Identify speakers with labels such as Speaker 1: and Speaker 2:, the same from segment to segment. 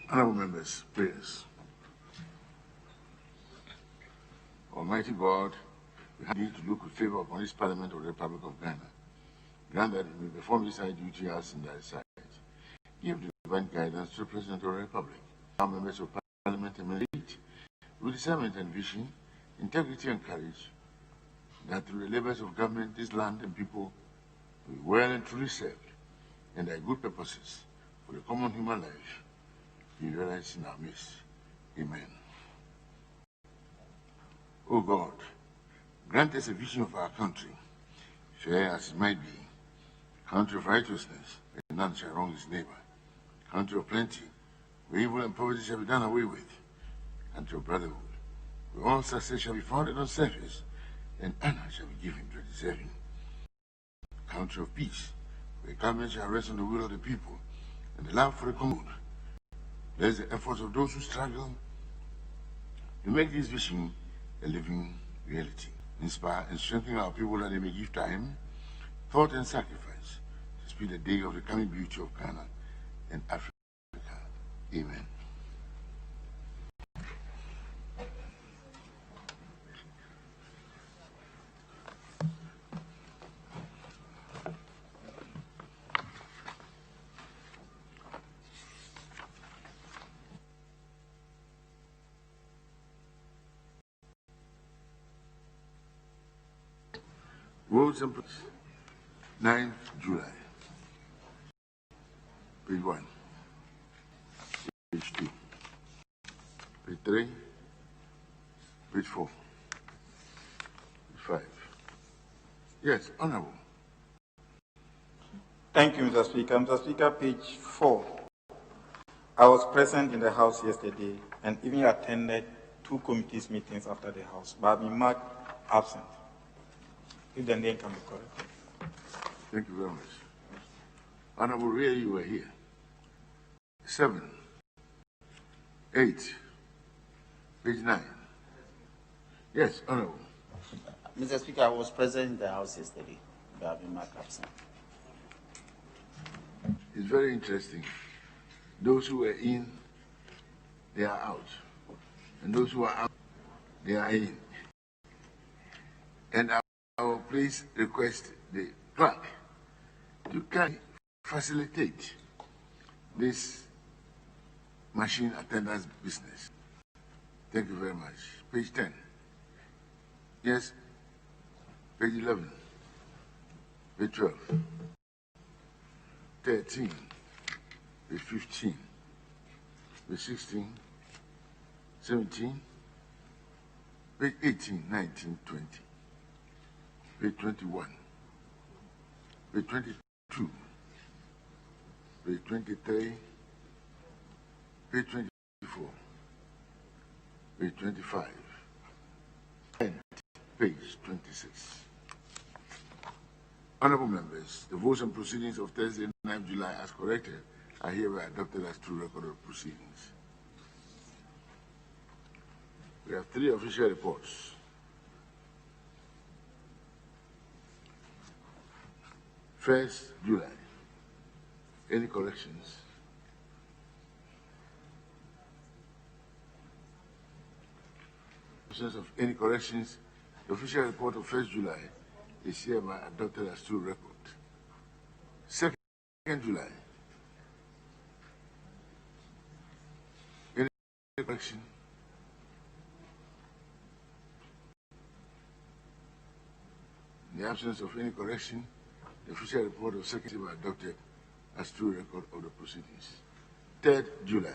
Speaker 1: Honorable members, prayers. Almighty God, we have need to look with favor upon this Parliament of the Republic of Ghana. Grant that we perform this high duty as in thy sight. Give divine guidance to the President of the Republic, our members of Parliament emanate with discernment and vision, integrity and courage, that through the labors of government, this land and people will be well and truly served, and thy good purposes for the common human life be realized in our midst. Amen. O God, grant us a vision of our country, fair as it might be, country of righteousness, and none shall wrong his neighbor, country of plenty, where evil and poverty shall be done away with, country of brotherhood, where all success shall be founded on service, and honor shall be given to the deserving, country of peace, where government shall rest on the will of the people, and the love for the common. Bless the efforts of those who struggle to make this vision a living reality. Inspire and strengthen our people that they may give time, thought, and sacrifice to speed the day of the coming beauty of Ghana and Africa. Amen. Roads and 9th July. Page 1. Page 2. Page 3. Page 4. Page 5. Yes, Honorable.
Speaker 2: Thank you, Mr. Speaker. Mr. Speaker, page 4. I was present in the House yesterday and even attended 2 committees meetings after the House, but I've been marked absent. If the name can be corrected.
Speaker 1: Thank you very much. Honorable Ray, you were here. 7, 8, page 9. Yes, Honorable.
Speaker 3: Mr. Speaker, I was present in the House yesterday, but I've been marked absent.
Speaker 1: It's very interesting. Those who were in, they are out. And those who are out, they are in. And I will please request the clerk to kindly facilitate this machine attendance business. Thank you very much. Page 10. Yes. Page 11. Page 12. 13. Page 15. Page 16. 17. Page 18, 19, 20. Page 21, page 22, page 23, page 24, page 25, and page 26. Honorable members, the votes and proceedings of Thursday, 9th July as corrected are hereby adopted as true record of proceedings. We have 3 official reports. First July. Any corrections? Absence of any corrections, the official report of 1st July is hereby adopted as true record. 2nd July. Any correction? In the absence of any correction, the official report of 2nd July adopted as true record of the proceedings. 3rd July.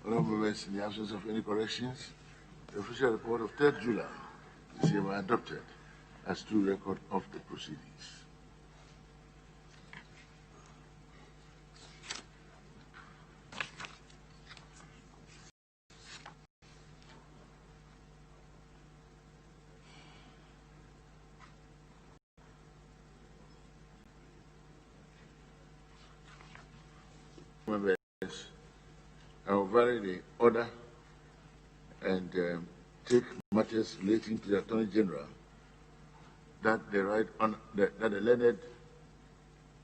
Speaker 1: Honorable members, in the absence of any corrections, the official report of 3rd July is hereby adopted as true record of the proceedings. Members, I will vary the order and take matters relating to the Attorney General that the learned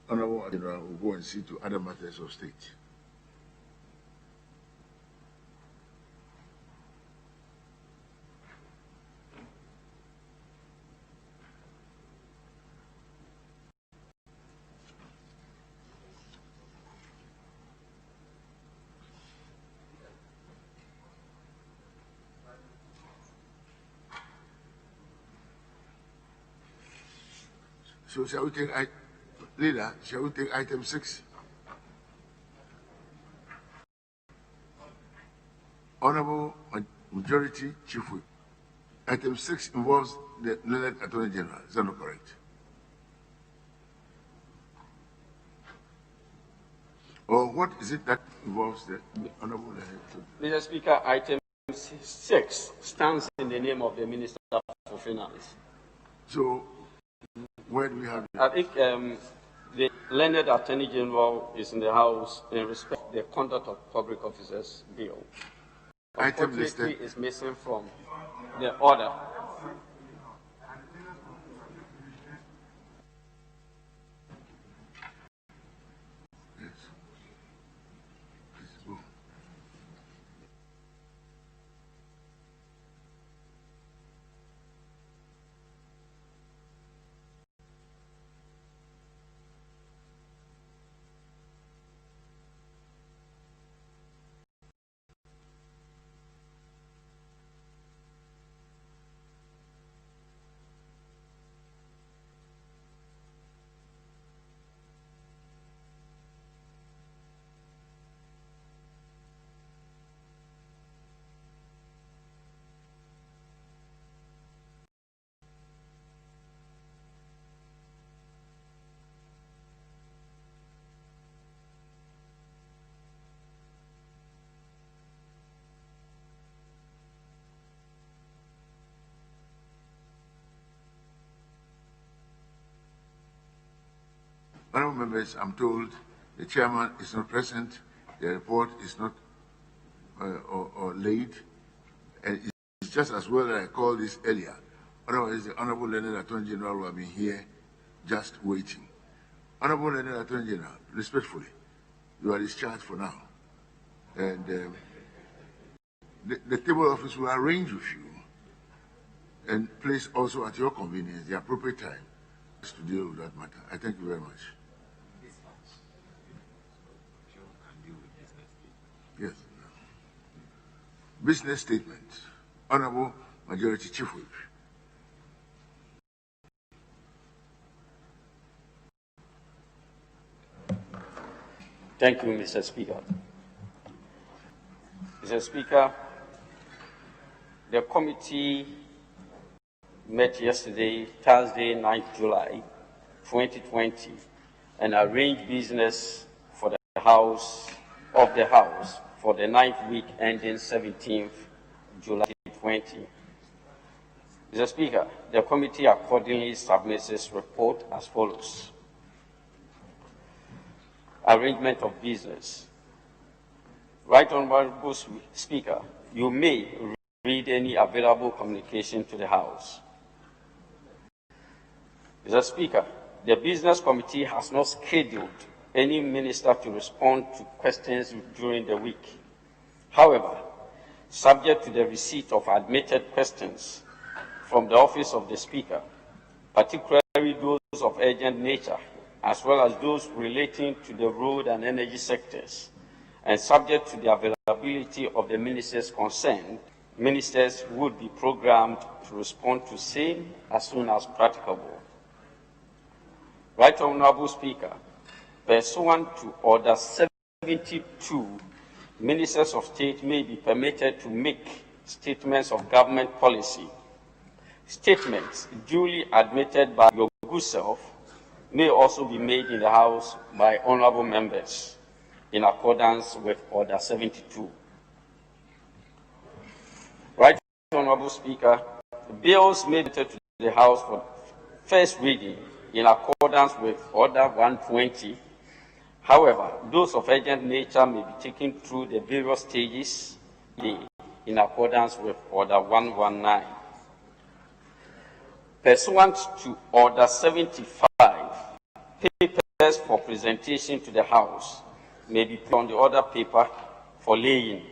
Speaker 1: Honorable General will go and see to other matters of state. So shall we take, Leader, shall we take item 6? Honorable Majority Chief Whip. Item 6 involves the learned Attorney General. Is that not correct? Or what is it that involves the Honorable Learned?
Speaker 4: Mr. Speaker, item 6 stands in the name of the Minister for Finance.
Speaker 1: So, where do we have it?
Speaker 4: I think the learned Attorney General is in the House in respect to the Conduct of Public Officers Bill.
Speaker 1: Item listed
Speaker 4: is missing from the order.
Speaker 1: Yes. Please go. Honourable members, I'm told the chairman is not present, the report is not or laid, and it's just as well that I called this earlier. Otherwise, the Honourable Learned Attorney General will have been here just waiting. Honourable Learned Attorney General, respectfully, you are discharged for now. And the table office will arrange with you and place also at your convenience the appropriate time to deal with that matter. I thank you very much. Yes. Business statement. Honorable Majority Chief Whip.
Speaker 4: Thank you, Mr. Speaker. Mr. Speaker, the committee met yesterday, Thursday, 9th July 2020, and arranged business for the House for the 9th week ending 17th July 2020. Mr. Speaker, the committee accordingly submits its report as follows. Arrangement of business. Right Honorable Speaker, you may read any available communication to the House. Mr. Speaker, the Business Committee has not scheduled any minister to respond to questions during the week. However, subject to the receipt of admitted questions from the Office of the Speaker, particularly those of urgent nature, as well as those relating to the road and energy sectors, and subject to the availability of the ministers concerned, ministers would be programmed to respond to same as soon as practicable. Right Honorable Speaker, pursuant to Order 72, ministers of state may be permitted to make statements of government policy. Statements duly admitted by your good self may also be made in the House by honorable members in accordance with Order 72. Right Honorable Speaker, bills may be to the House for first reading in accordance with Order 120. However, those of urgent nature may be taken through the various stages in accordance with Order 119. Pursuant to Order 75, papers for presentation to the House may be put on the order paper for laying.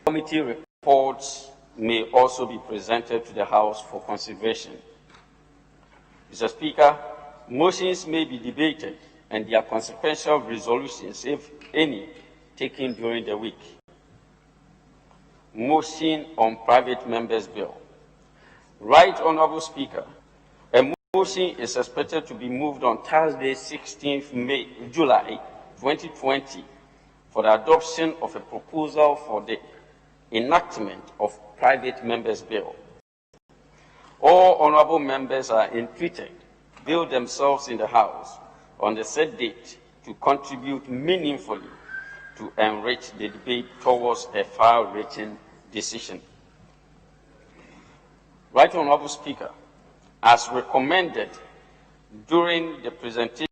Speaker 4: Committee reports may also be presented to the House for consideration. Mr. Speaker, motions may be debated and their consequential resolutions, if any, taken during the week. Motion on private members' bill. Right Honourable Speaker, a motion is expected to be moved on Thursday, 16th July 2020 for the adoption of a proposal for the enactment of private members' bill. All honourable members are entreated to build themselves in the House on the said date to contribute meaningfully to enrich the debate towards a far-reaching decision. Right Honourable Speaker, as recommended during the presentation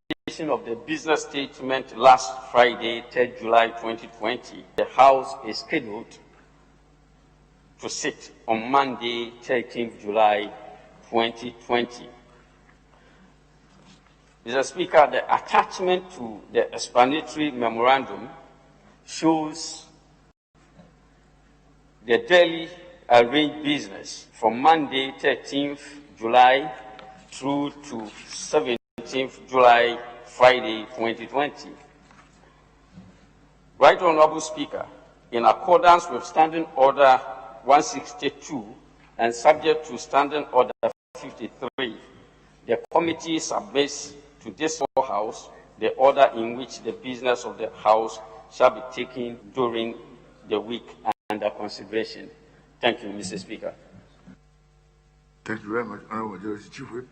Speaker 4: of the business statement last Friday, 3rd July 2020, the House is scheduled to sit on Monday, 13th July 2020. Mr. Speaker, the attachment to the explanatory memorandum shows the daily arranged business from Monday, 13th July through to 17th July, Friday, 2020. Right Honourable Speaker, in accordance with Standing Order 162 and subject to Standing Order 53, the committee submits to this House the order in which the business of the House shall be taken during the week under consideration. Thank you, Mr. Speaker.
Speaker 1: Thank you very much, Honourable Majority Chief Whip.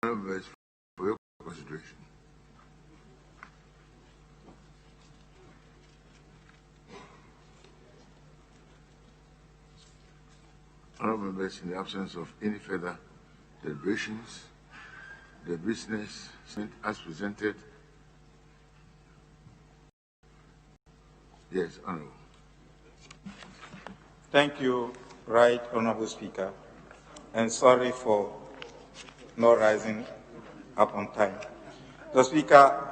Speaker 1: Honourable members, for your consideration. Honourable members, in the absence of any further deliberations, the business as presented. Yes, Honourable.
Speaker 2: Thank you, Right Honourable Speaker, and sorry for not rising up on time. The Speaker,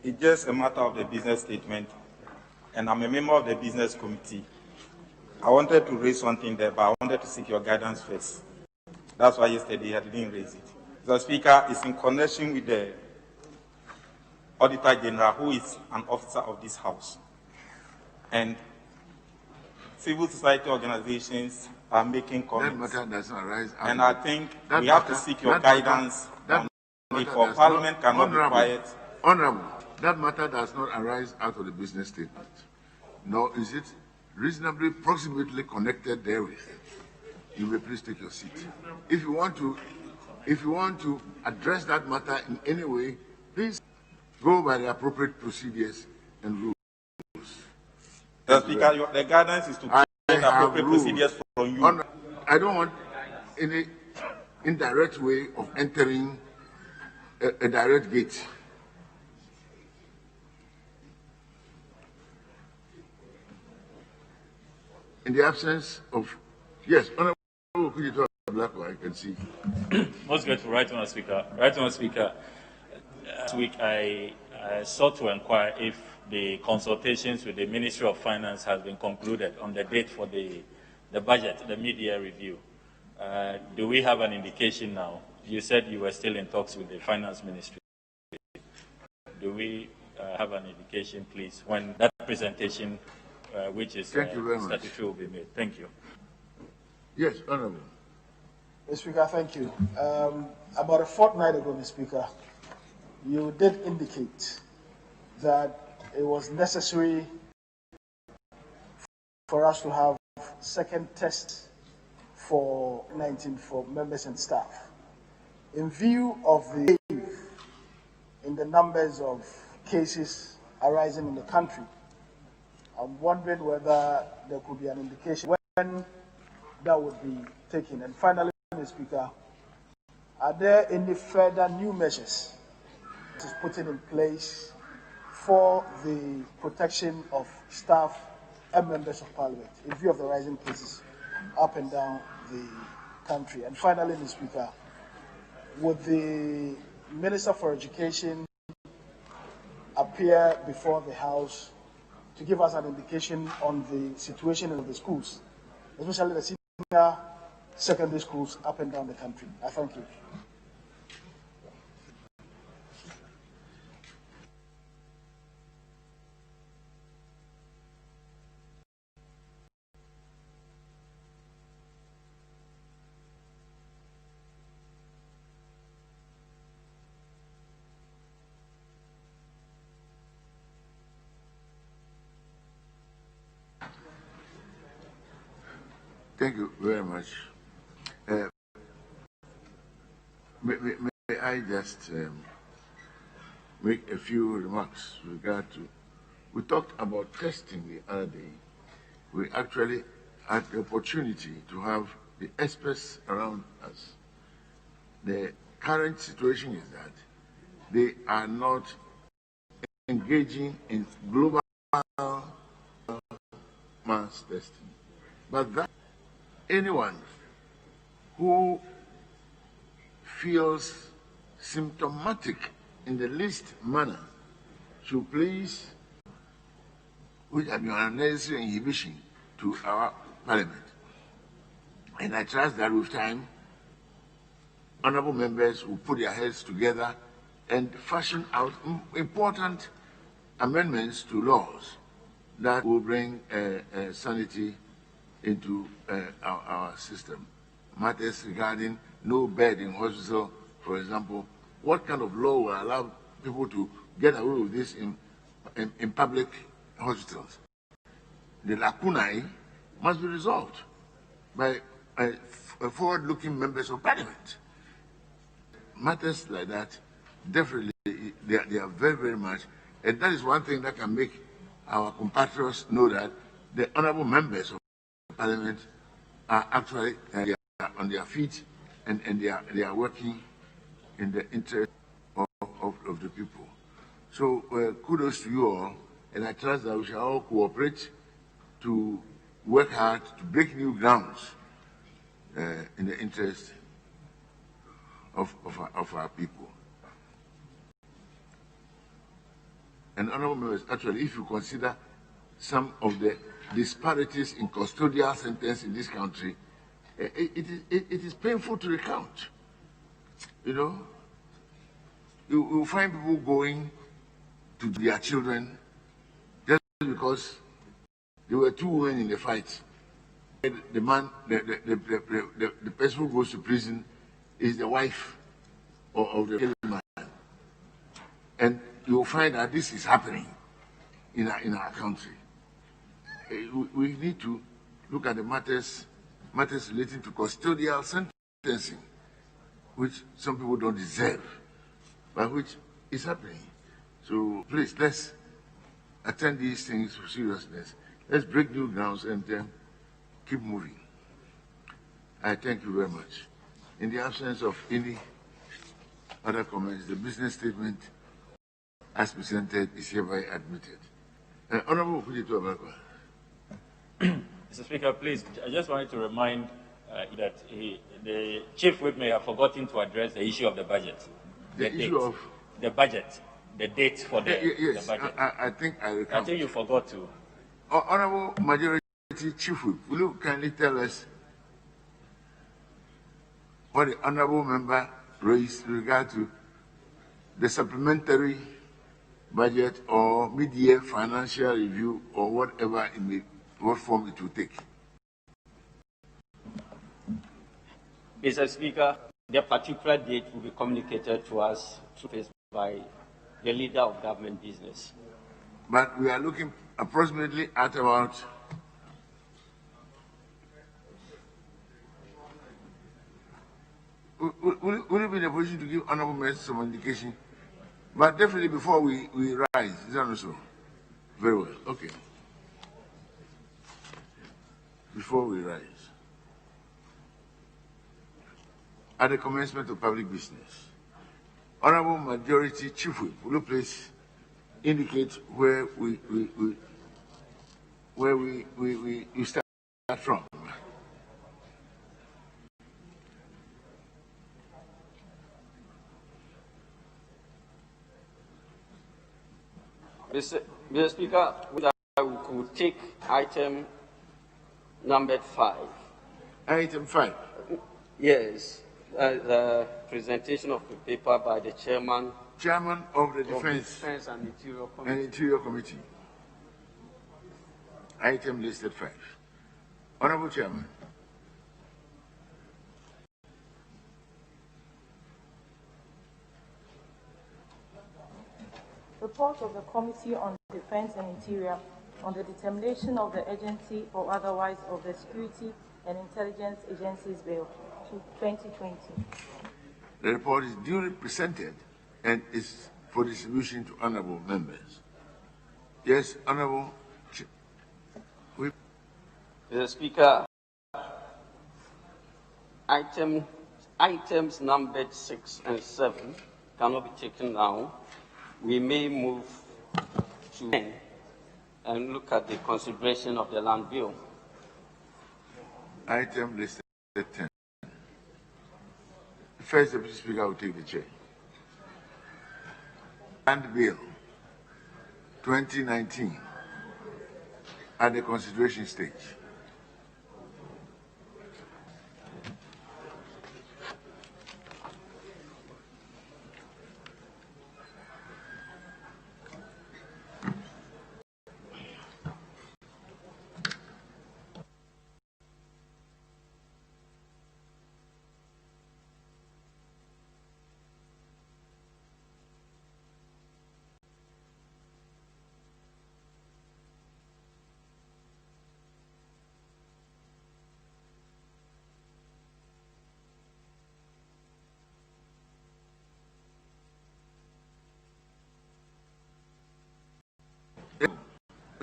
Speaker 2: it's just a matter of the business statement, and I'm a member of the business committee. I wanted to raise something there, but I wanted to seek your guidance first. That's why yesterday I didn't raise it. The Speaker is in connection with the Auditor General, who is an officer of this House. And civil society organizations are making comments.
Speaker 1: That matter does not arise.
Speaker 2: And I think we have to seek your guidance on it, for Parliament cannot be quiet.
Speaker 1: Honourable, that matter does not arise out of the business statement, nor is it reasonably proximately connected therewith. You may please take your seat. If you want to address that matter in any way, please go by the appropriate procedures and rules.
Speaker 2: The Speaker, the guidance is to get appropriate procedures from you.
Speaker 1: I don't want any indirect way of entering a direct gate. In the absence of, yes, Honourable, could you talk black or I can see.
Speaker 5: Most grateful, Right Honourable Speaker. Right Honourable Speaker, last week I sought to inquire if the consultations with the Ministry of Finance has been concluded on the date for the budget, the mid-year review. Do we have an indication now? You said you were still in talks with the Finance Ministry. Do we have an indication, please, when that presentation, which is statutory, will be made? Thank you.
Speaker 1: Yes, Honourable.
Speaker 6: Mr. Speaker, thank you. About a fortnight ago, Mr. Speaker, you did indicate that it was necessary for us to have second tests for 19 for members and staff. In view of the wave in the numbers of cases arising in the country, I'm wondering whether there could be an indication when that would be taken. And finally, Mr. Speaker, are there any further new measures that is put in place for the protection of staff and members of Parliament in view of the rising cases up and down the country. And finally, Mr. Speaker, would the Minister for Education appear before the House to give us an indication on the situation in the schools, especially the senior secondary schools up and down the country? I thank you.
Speaker 1: Thank you very much. May I just make a few remarks with regard to, we talked about testing the other day. We actually had the opportunity to have the experts around us. The current situation is that they are not engaging in global mass testing, but that anyone who feels symptomatic in the least manner should please, which have been unnecessary inhibition to our parliament. And I trust that with time, honorable members will put their heads together and fashion out important amendments to laws that will bring sanity into our system. Matters regarding no bed in hospital, for example, what kind of law will allow people to get away with this in public hospitals? The lacunae must be resolved by forward-looking members of parliament. Matters like that, definitely, they are very, very much, and that is one thing that can make our compatriots know that the honorable members of parliament are actually on their feet and they are working in the interest of the people. So kudos to you all, and I trust that we shall all cooperate to work hard to break new grounds in the interest of our people. And honorable members, actually, if you consider some of the disparities in custodial sentence in this country, it is painful to recount. You know, you will find people going to their children just because there were two women in the fight. The man, the person who goes to prison is the wife of the killed man. And you will find that this is happening in our country. We need to look at the matters relating to custodial sentencing, which some people don't deserve, but which is happening. So please, let's attend these things with seriousness. Let's break new grounds and keep moving. I thank you very much. In the absence of any other comments, the business statement as presented is hereby admitted. Honorable Kujito Abakwa.
Speaker 5: Mr. Speaker, please, I just wanted to remind that the Chief Whip may have forgotten to address the issue of the budget.
Speaker 1: The issue of?
Speaker 5: The budget, the date for
Speaker 1: yes,
Speaker 5: the budget.
Speaker 1: I think I recount.
Speaker 5: I think you forgot to.
Speaker 1: Honorable Majority Chief Whip, will you kindly tell us what the honorable member raised with regard to the supplementary budget or mid-year financial review or whatever what form it will take?
Speaker 4: Mr. Speaker, the particular date will be communicated to us by the leader of government business.
Speaker 1: But we are looking approximately at about will you be in a position to give honorable members some indication? But definitely before we rise, is that not so? Very well, okay. Before we rise. At the commencement of public business, Honorable Majority Chief Whip, will you please indicate where we start from?
Speaker 4: Mr. Speaker, we could take item numbered 5.
Speaker 1: Item 5.
Speaker 4: Yes, the presentation of the paper by the chairman
Speaker 1: Chairman of the
Speaker 4: of the
Speaker 1: Defense
Speaker 4: and Interior
Speaker 1: and
Speaker 4: Committee.
Speaker 1: Interior Committee. Item listed 5. Honorable Chairman.
Speaker 7: Report of the Committee on Defense and Interior on the determination of the agency or otherwise of the Security and Intelligence Agencies Bill 2020.
Speaker 1: The report is duly presented and is for distribution to honorable members. Yes, honorable.
Speaker 4: Mr. Speaker, items numbered 6 and 7 cannot be taken now. We may move to 10 and look at the consideration of the land bill.
Speaker 1: Item listed 10. The first Deputy Speaker will take the chair. Land bill 2019 at the consideration stage.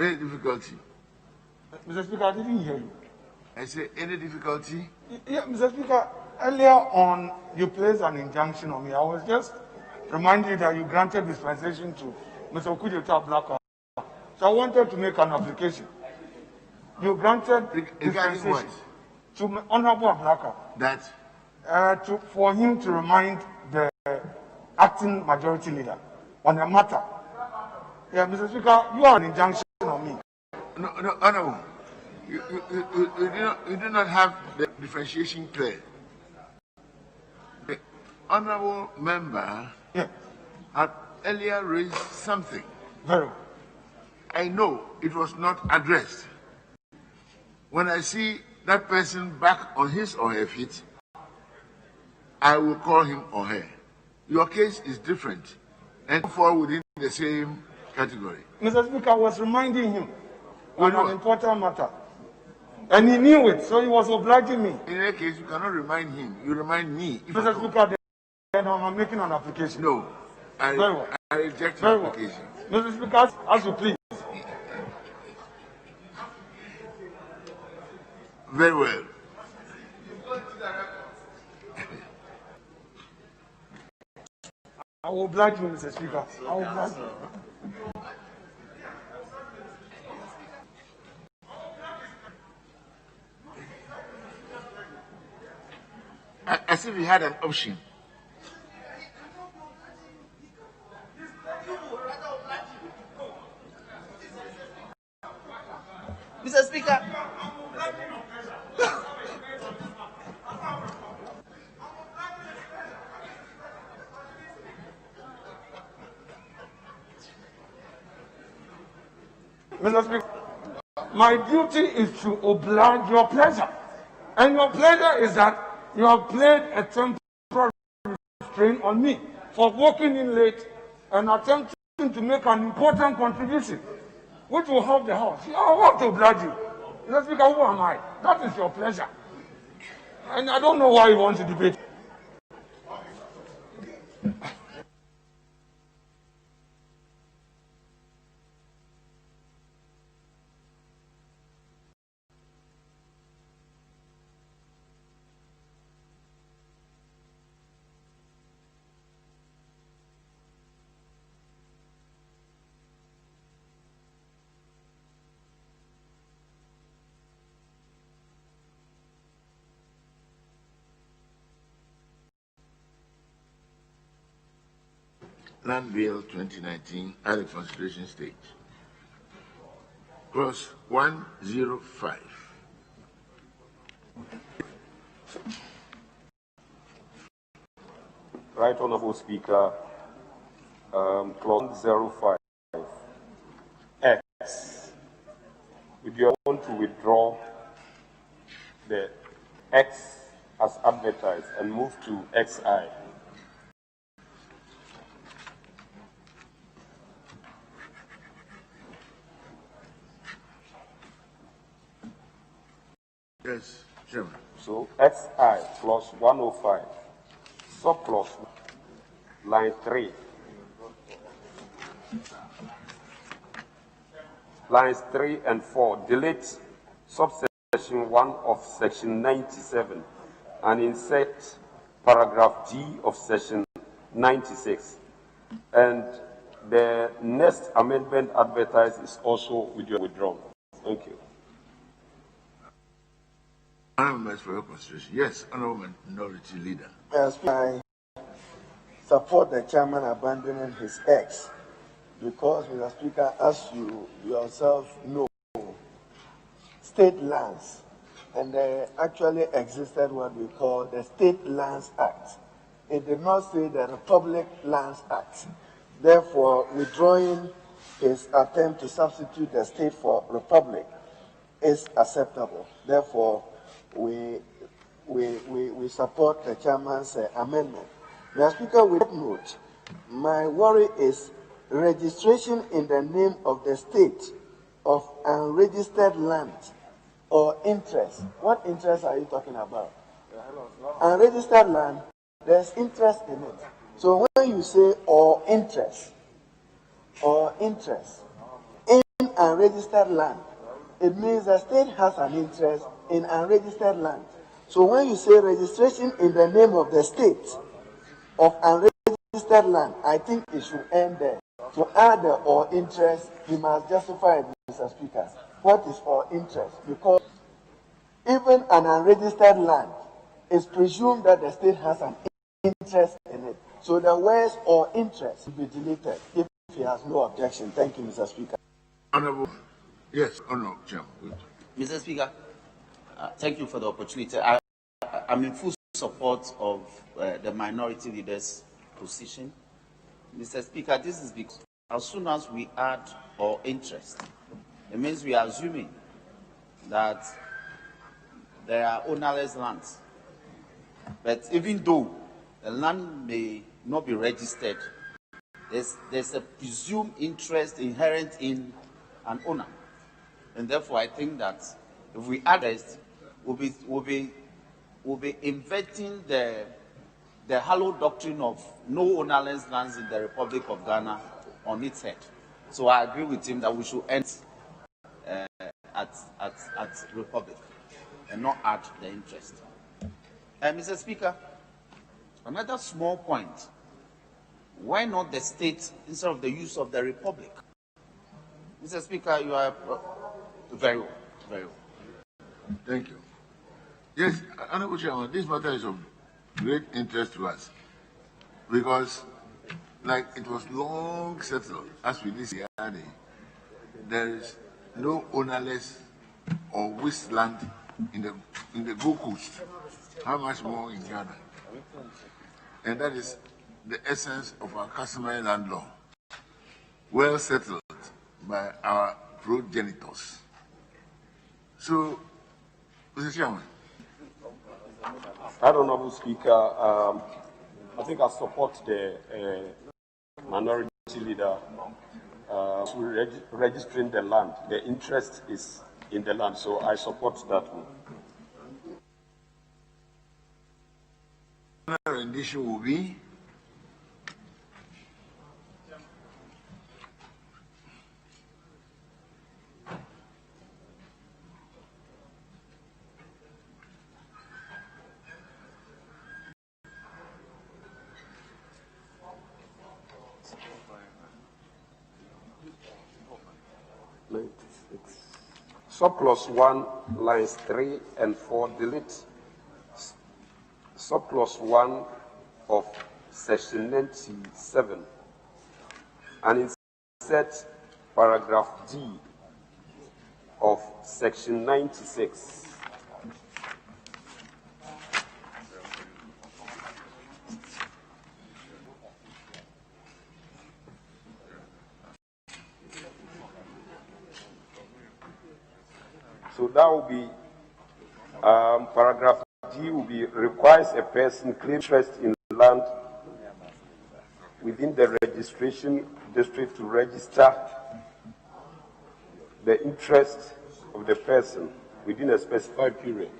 Speaker 1: Any difficulty?
Speaker 8: Mr. Speaker, I didn't hear you.
Speaker 1: I say any difficulty?
Speaker 8: Yeah, Mr. Speaker, earlier on, you placed an injunction on me. I was just reminding you that you granted dispensation to Mr. Okudeta Blackwell. So I wanted to make an application. You granted dispensation to Honorable Blackwell
Speaker 1: That
Speaker 8: for him to remind the acting majority leader on a matter. Yeah, Mr. Speaker, you are an injunction on me.
Speaker 1: no, honorable. You do not have the differentiation clear. The honorable member had earlier raised something.
Speaker 8: Very well.
Speaker 1: I know it was not addressed. When I see that person back on his or her feet, I will call him or her. Your case is different and fall within the same category.
Speaker 8: Mr. Speaker, I was reminding him on an important matter. And he knew it, so he was obliging me.
Speaker 1: In any case, you cannot remind him. You remind me.
Speaker 8: Mr. Speaker, then I'm making an application.
Speaker 1: No, I reject your application.
Speaker 8: Mr. Speaker, as you please.
Speaker 1: Very well.
Speaker 8: I will oblige you, Mr. Speaker. I will oblige you.
Speaker 1: As if he had an option.
Speaker 3: Mr. Speaker.
Speaker 8: Mr. Speaker, my duty is to oblige your pleasure. And your pleasure is that you have played a temporary restraint on me for walking in late and attempting to make an important contribution, which will help the House. I want to oblige you. Mr. Speaker, who am I? That is your pleasure. And I don't know why you want to debate.
Speaker 1: Land Bill 2019 at the consideration stage. Clause 105.
Speaker 9: Right Honorable Speaker, clause 05, X. If you want to withdraw the X as advertised and move to XI.
Speaker 1: Yes, Chairman.
Speaker 9: So XI, clause 105, subclause line 3. Lines 3 and 4, delete subsection 1 of section 97 and insert paragraph G of section 96. And the next amendment advertised is also withdrawn. Thank you.
Speaker 1: Honourable members for your consideration. Yes, Honourable Minority Leader.
Speaker 10: Yes, I support the chairman abandoning his ex because, Mr. Speaker, as you yourself know, state lands, and there actually existed what we call the State Lands Act. It did not say the Republic Lands Act. Therefore, withdrawing his attempt to substitute the state for republic is acceptable. Therefore, we support the chairman's amendment. Mr. Speaker, with note, my worry is registration in the name of the state of unregistered land or interest. What interest are you talking about? Unregistered land, there's interest in it. So when you say or interest in unregistered land, it means the state has an interest in unregistered land. So when you say registration in the name of the state of unregistered land, I think it should end there. To add the or interest, you must justify it, Mr. Speaker. What is or interest? Because even an unregistered land is presumed that the state has an interest in it. So the words or interest will be deleted if he has no objection. Thank you, Mr. Speaker.
Speaker 1: Honourable, yes, Honourable Chairman.
Speaker 3: Mr. Speaker, thank you for the opportunity. I'm in full support of the minority leader's position. Mr. Speaker, this is because as soon as we add or interest, it means we are assuming that there are ownerless lands. But even though the land may not be registered, there's a presumed interest inherent in an owner. And therefore, I think that if we add this, we'll be inverting the hallowed doctrine of no ownerless lands in the Republic of Ghana on its head. So I agree with him that we should end at Republic and not add the interest. Mr. Speaker, another small point. Why not the state instead of the use of the Republic? Mr. Speaker, you are very well, very well.
Speaker 1: Thank you. Yes, Honourable Chairman, this matter is of great interest to us because, like it was long settled, as we did yesterday, there is no ownerless or wasteland in the Gold Coast. How much more in Ghana? And that is the essence of our customary land law, well settled by our progenitors. So, Mr. Chairman.
Speaker 9: Right Honorable Speaker, I think I support the minority leader registering the land. The interest is in the land, so I support that one.
Speaker 1: Another rendition will be
Speaker 9: Subclause 1, lines 3 and 4, delete subclause 1 of section 97 and insert paragraph D of section 96. So that will be paragraph D will be requires a person claim interest in land within the registration district to register the interest of the person within a specified period.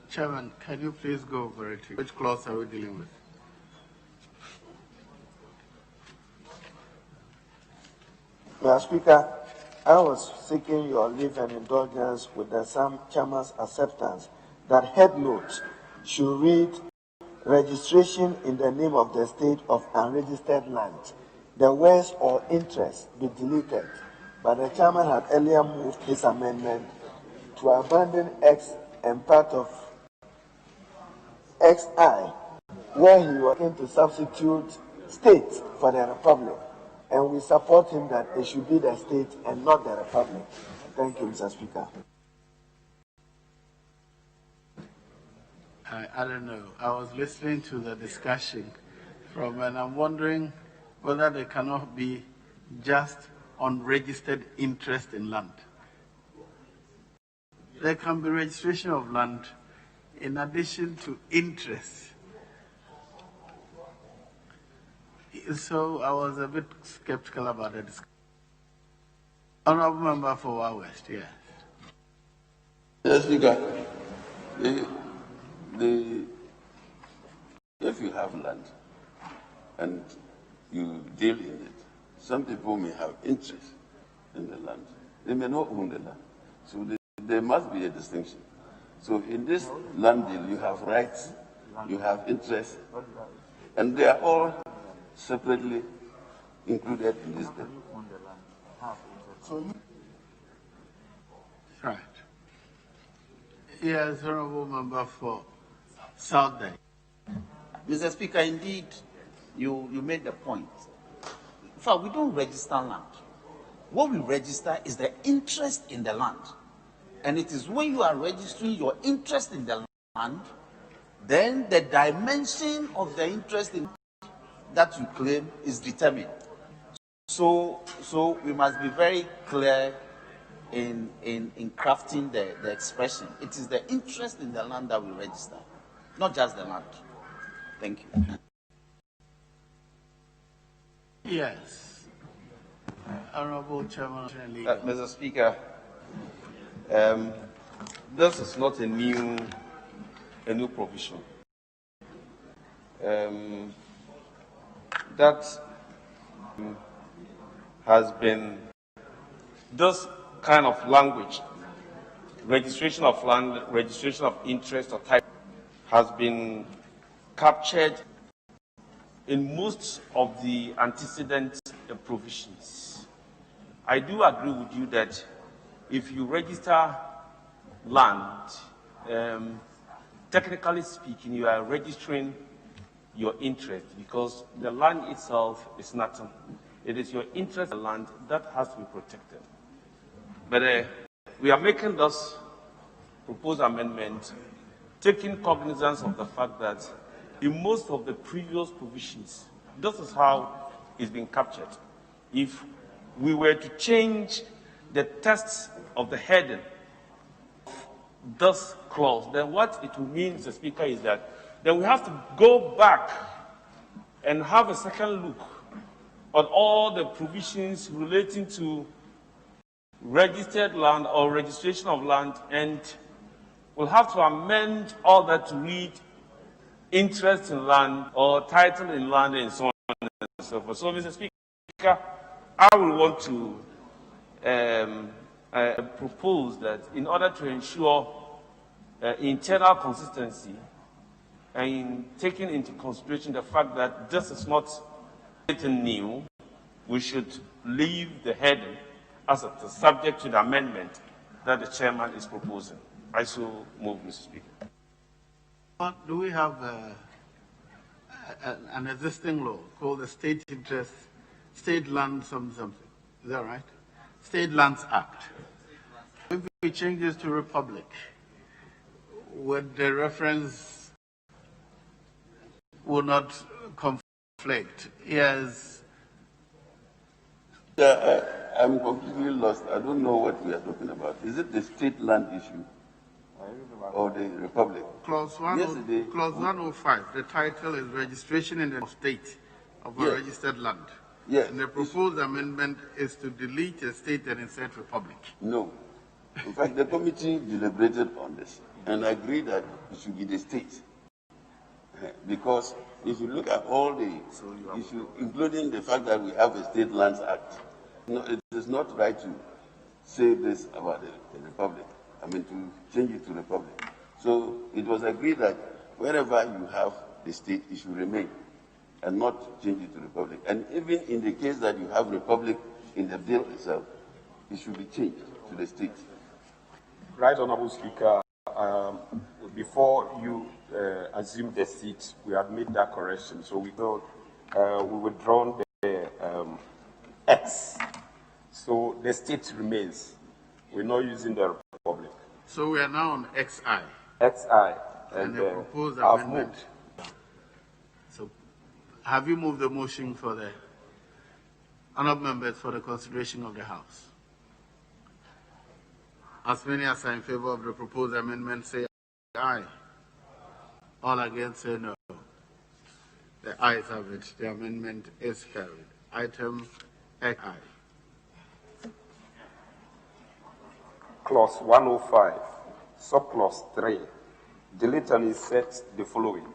Speaker 11: Chairman, can you please go over it? Which clause are we dealing with?
Speaker 10: Mr. Speaker, I was seeking your leave and indulgence with the chairman's acceptance that head note should read registration in the name of the state of unregistered land. The words or interest be deleted, but the chairman had earlier moved his amendment to abandon X and part of XI, where he was going to substitute state for the republic. And we support him that it should be the state and not the republic. Thank you, Mr. Speaker.
Speaker 11: I don't know. I was listening to the discussion and I'm wondering whether there cannot be just unregistered interest in land. There can be registration of land in addition to interest. So I was a bit skeptical about the discussion. Honorable Member for Wa West, yes.
Speaker 12: Yes, Speaker. If you have land and you deal in it, some people may have interest in the land. They may not own the land. So there must be a distinction. So in this land deal, you have rights, you have interests, and they are all separately included in this bill.
Speaker 11: Right. Yes, Honorable Member for South Day.
Speaker 3: Mr. Speaker, indeed, you made the point. In fact, we don't register land. What we register is the interest in the land. And it is when you are registering your interest in the land, then the dimension of the interest in that you claim is determined. So we must be very clear in crafting the expression. It is the interest in the land that we register, not just the land. Thank you.
Speaker 11: Yes. Honorable Chairman.
Speaker 13: Mr. Speaker, this is not a new provision. That has been this kind of language, registration of land, registration of interest or type, has been captured in most of the antecedent provisions. I do agree with you that if you register land, technically speaking, you are registering your interest because the land itself is nothing. It is your interest in the land that has to be protected. But we are making this proposed amendment taking cognizance of the fact that in most of the previous provisions, this is how it's been captured. If we were to change the text of the heading of this clause, then what it will mean, Mr. Speaker, is that then we have to go back and have a second look at all the provisions relating to registered land or registration of land, and we'll have to amend all that to read interest in land or title in land and so on and so forth. So, Mr. Speaker, I will want to propose that in order to ensure internal consistency and in taking into consideration the fact that this is not anything new, we should leave the heading as it is subject to the amendment that the chairman is proposing. I so move, Mr. Speaker.
Speaker 11: do we have an existing law called the State Land something? Is that right? State Lands Act. If we change this to Republic, would the reference will not conflict? Yes.
Speaker 12: I'm completely lost. I don't know what we are talking about. Is it the state land issue or the Republic?
Speaker 11: Clause 105, the title is Registration in the State of a Registered Land.
Speaker 12: Yes.
Speaker 11: And the proposed amendment is to delete a state and insert Republic.
Speaker 12: No. In fact, the committee deliberated on this and agreed that it should be the state. Because if you look at all the issues, including the fact that we have a State Lands Act, no, it is not right to say this about the Republic. I mean, to change it to Republic. So it was agreed that wherever you have the state, it should remain and not change it to Republic. And even in the case that you have Republic in the bill itself, it should be changed to the state.
Speaker 9: Right, Honorable Speaker, before you assumed the seat, we had made that correction. So we thought we withdrawn the X. So the state remains. We're not using the Republic.
Speaker 11: So we are now on XI.
Speaker 9: XI.
Speaker 11: And the proposed amendment. So have you moved the motion for the honourable members for the consideration of the House? As many as are in favour of the proposed amendment say aye. All against say no. The ayes have it. The amendment is carried. Item XI.
Speaker 9: Clause 105, subclause 3, delete and insert the following.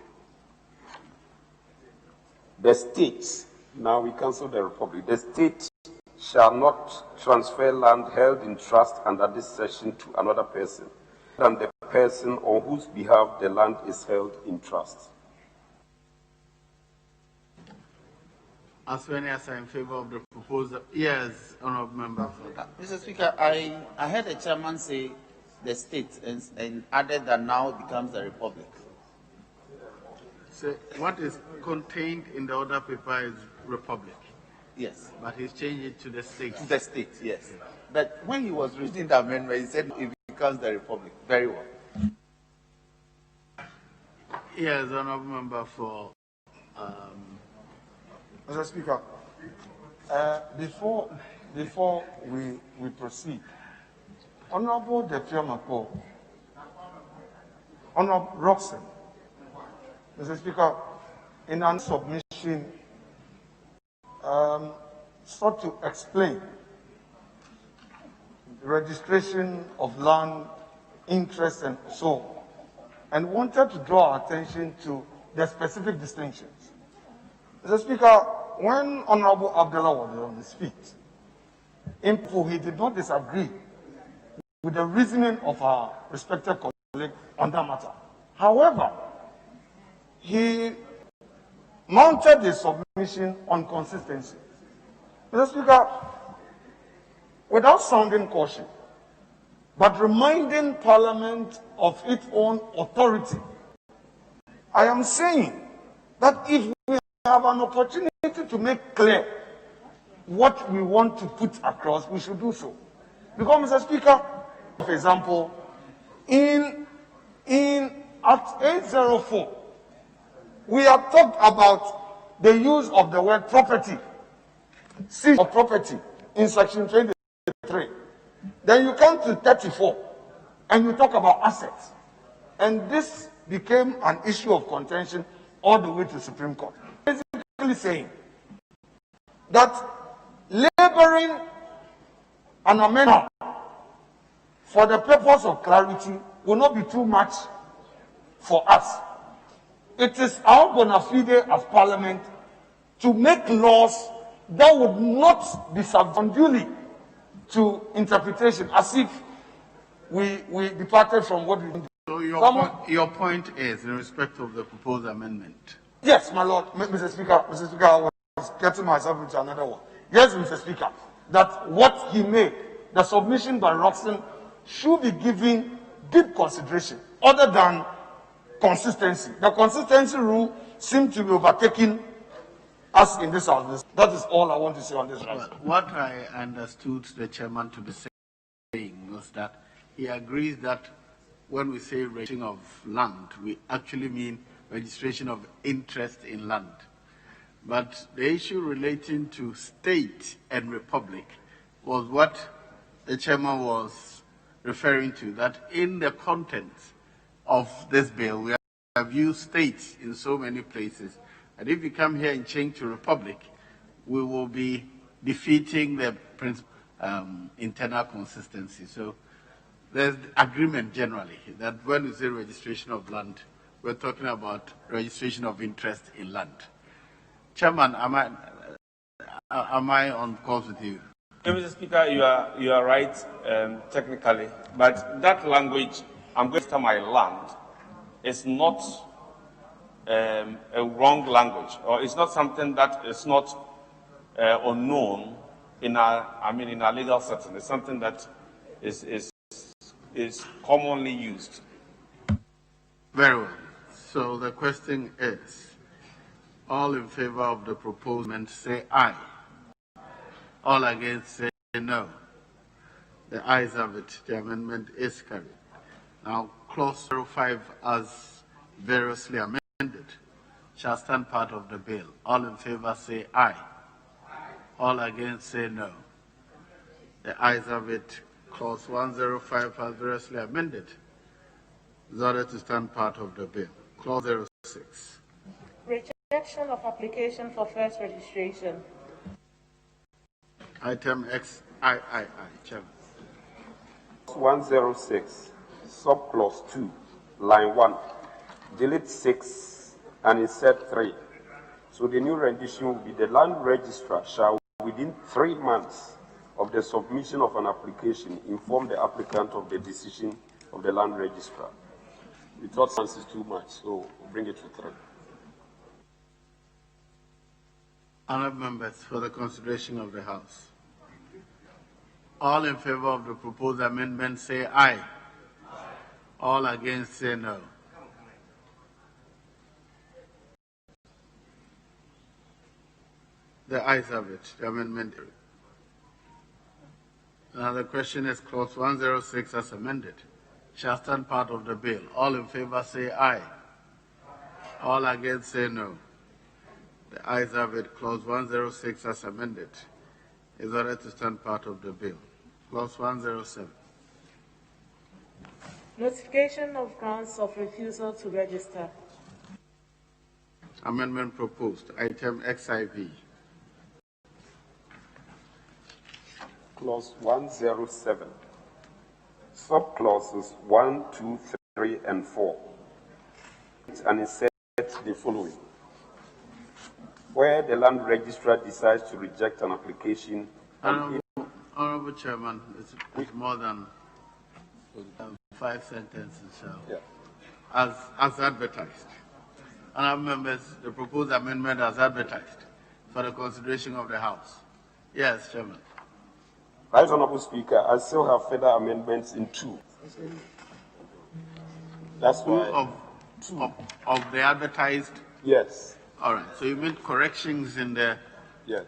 Speaker 9: The state, now we cancel the Republic, the state shall not transfer land held in trust under this section to another person than the person on whose behalf the land is held in trust.
Speaker 11: As many as are in favour of the proposal, yes, honourable member.
Speaker 3: Mr. Speaker, I heard the chairman say the state and added that now it becomes the Republic.
Speaker 11: So what is contained in the other paper is Republic.
Speaker 3: Yes.
Speaker 11: But he's changed it to the state.
Speaker 3: To the state, yes. But when he was reading the amendment, he said it becomes the Republic. Very well.
Speaker 11: Yes, honourable member for.
Speaker 8: Mr. Speaker, before we proceed, Honorable Deputy Mako, Honorable Roxanne, Mr. Speaker, in an submission, sought to explain the registration of land, interest, and so on, and wanted to draw our attention to the specific distinctions. Mr. Speaker, when Honorable Abdullah was on his feet, he did not disagree with the reasoning of our respected colleague on that matter. However, he mounted the submission on consistency. Mr. Speaker, without sounding caution, but reminding Parliament of its own authority, I am saying that if we have an opportunity to make clear what we want to put across, we should do so. Because, Mr. Speaker, for example, at 804, we have talked about the use of the word property, seizure of property in section 23. Then you come to 34 and you talk about assets. And this became an issue of contention all the way to Supreme Court. Basically saying that laboring an amendment for the purpose of clarity will not be too much for us. It is our bona fide as Parliament to make laws that would not be subject unduly to interpretation, as if we departed from what we did.
Speaker 11: So your point is in respect of the proposed amendment.
Speaker 8: Yes, my Lord, Mr. Speaker, I was getting myself into another one. Yes, Mr. Speaker, that what he made, the submission by Roxanne, should be given deep consideration, other than consistency. The consistency rule seems to be overtaking us in this house. That is all I want to say on this.
Speaker 11: Well, what I understood the chairman to be saying was that he agrees that when we say registration of land, we actually mean registration of interest in land. But the issue relating to state and republic was what the chairman was referring to, that in the content of this bill, we have used state in so many places. And if you come here and change to republic, we will be defeating the principle, internal consistency. So there's agreement generally that when we say registration of land, we're talking about registration of interest in land. Chairman, am I on course with you?
Speaker 13: Mr. Speaker, you are right technically, but that language, I'm going to tell my land, is not a wrong language, or it's not something that is not unknown in our legal setting. It's something that is commonly used.
Speaker 11: Very well. So the question is, all in favor of the proposal say aye. All against say no. The ayes have it. The amendment is carried. Now, clause 05 as variously amended shall stand part of the bill. All in favor say aye. All against say no. The ayes have it. Clause 105 as variously amended is ordered to stand part of the bill. Clause 06.
Speaker 7: Rejection of application for first registration.
Speaker 11: Item XIII, Chairman.
Speaker 9: 106, subclause 2, line 1, delete 6 and insert 3. So the new rendition will be: the land registrar shall, within 3 months of the submission of an application, inform the applicant of the decision of the land registrar. We thought months is too much, so we'll bring it to 3.
Speaker 11: Honourable members, for the consideration of the House. All in favor of the proposed amendment say aye. All against say no. The ayes have it. The amendment. Now the question is clause 106 as amended shall stand part of the bill. All in favor say aye. All against say no. The ayes have it. Clause 106 as amended is ordered to stand part of the bill. Clause 107.
Speaker 7: Notification of grounds of refusal to register.
Speaker 11: Amendment proposed. Item XIV.
Speaker 9: Clause 107, subclauses 1, 2, 3, and 4, and insert the following: where the land registrar decides to reject an application.
Speaker 11: Honorable Chairman, it's more than 5 sentences. So, yeah. As advertised. Honorable members, the proposed amendment as advertised for the consideration of the House. Yes, Chairman.
Speaker 9: Right, Honorable Speaker, I still have further amendments in 2. That's why.
Speaker 11: Of the advertised?
Speaker 9: Yes.
Speaker 11: All right. So you mean corrections in the
Speaker 9: yes.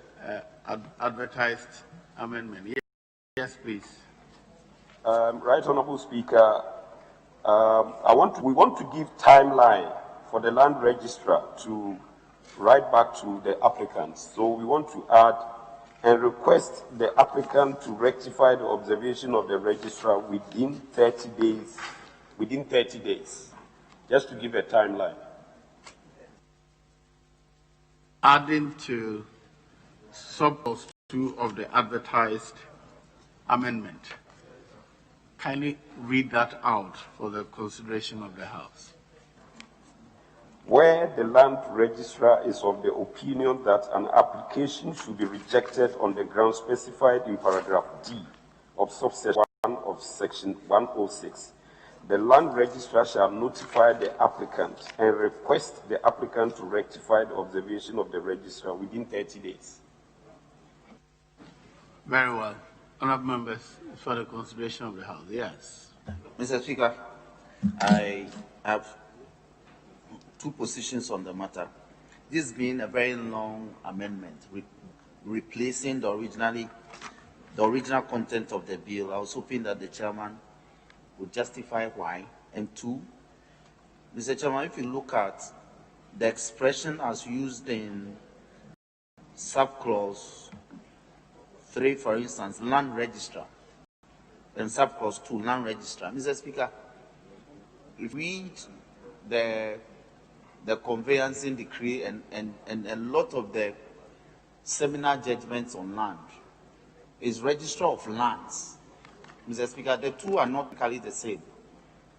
Speaker 11: Advertised amendment? Yes, please.
Speaker 9: Right, Honorable Speaker, we want to give timeline for the land registrar to write back to the applicants. So we want to add and request the applicant to rectify the observation of the registrar within 30 days. Within 30 days, just to give a timeline.
Speaker 11: Adding to subclause 2 of the advertised amendment. Kindly read that out for the consideration of the House.
Speaker 9: Where the land registrar is of the opinion that an application should be rejected on the grounds specified in paragraph D of subsection 1 of section 106, the land registrar shall notify the applicant and request the applicant to rectify the observation of the registrar within 30 days.
Speaker 11: Very well. Honourable members, for the consideration of the House. Yes.
Speaker 3: Mr. Speaker, I have two positions on the matter. This being a very long amendment, replacing the original content of the bill. I was hoping that the chairman would justify why. And two, Mr. Chairman, if you look at the expression as used in subclause 3, for instance, land registrar, and subclause 2, land registrar. Mr. Speaker, if we read the conveyancing decree and a lot of the seminal judgments on land is registrar of lands. Mr. Speaker, the two are not really the same.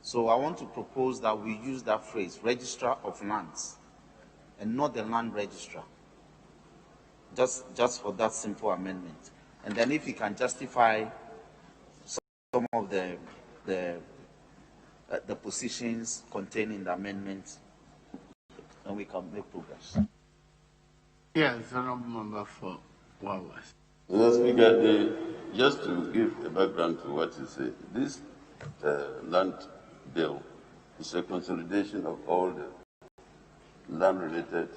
Speaker 3: So I want to propose that we use that phrase, registrar of lands, and not the land registrar. Just for that simple amendment. And then if you can justify some of the positions contained in the amendment, then we can make progress.
Speaker 11: Yes, Honourable Member for Wawas.
Speaker 12: Mr. Speaker, just to give a background to what you say, this land bill is a consolidation of all the land-related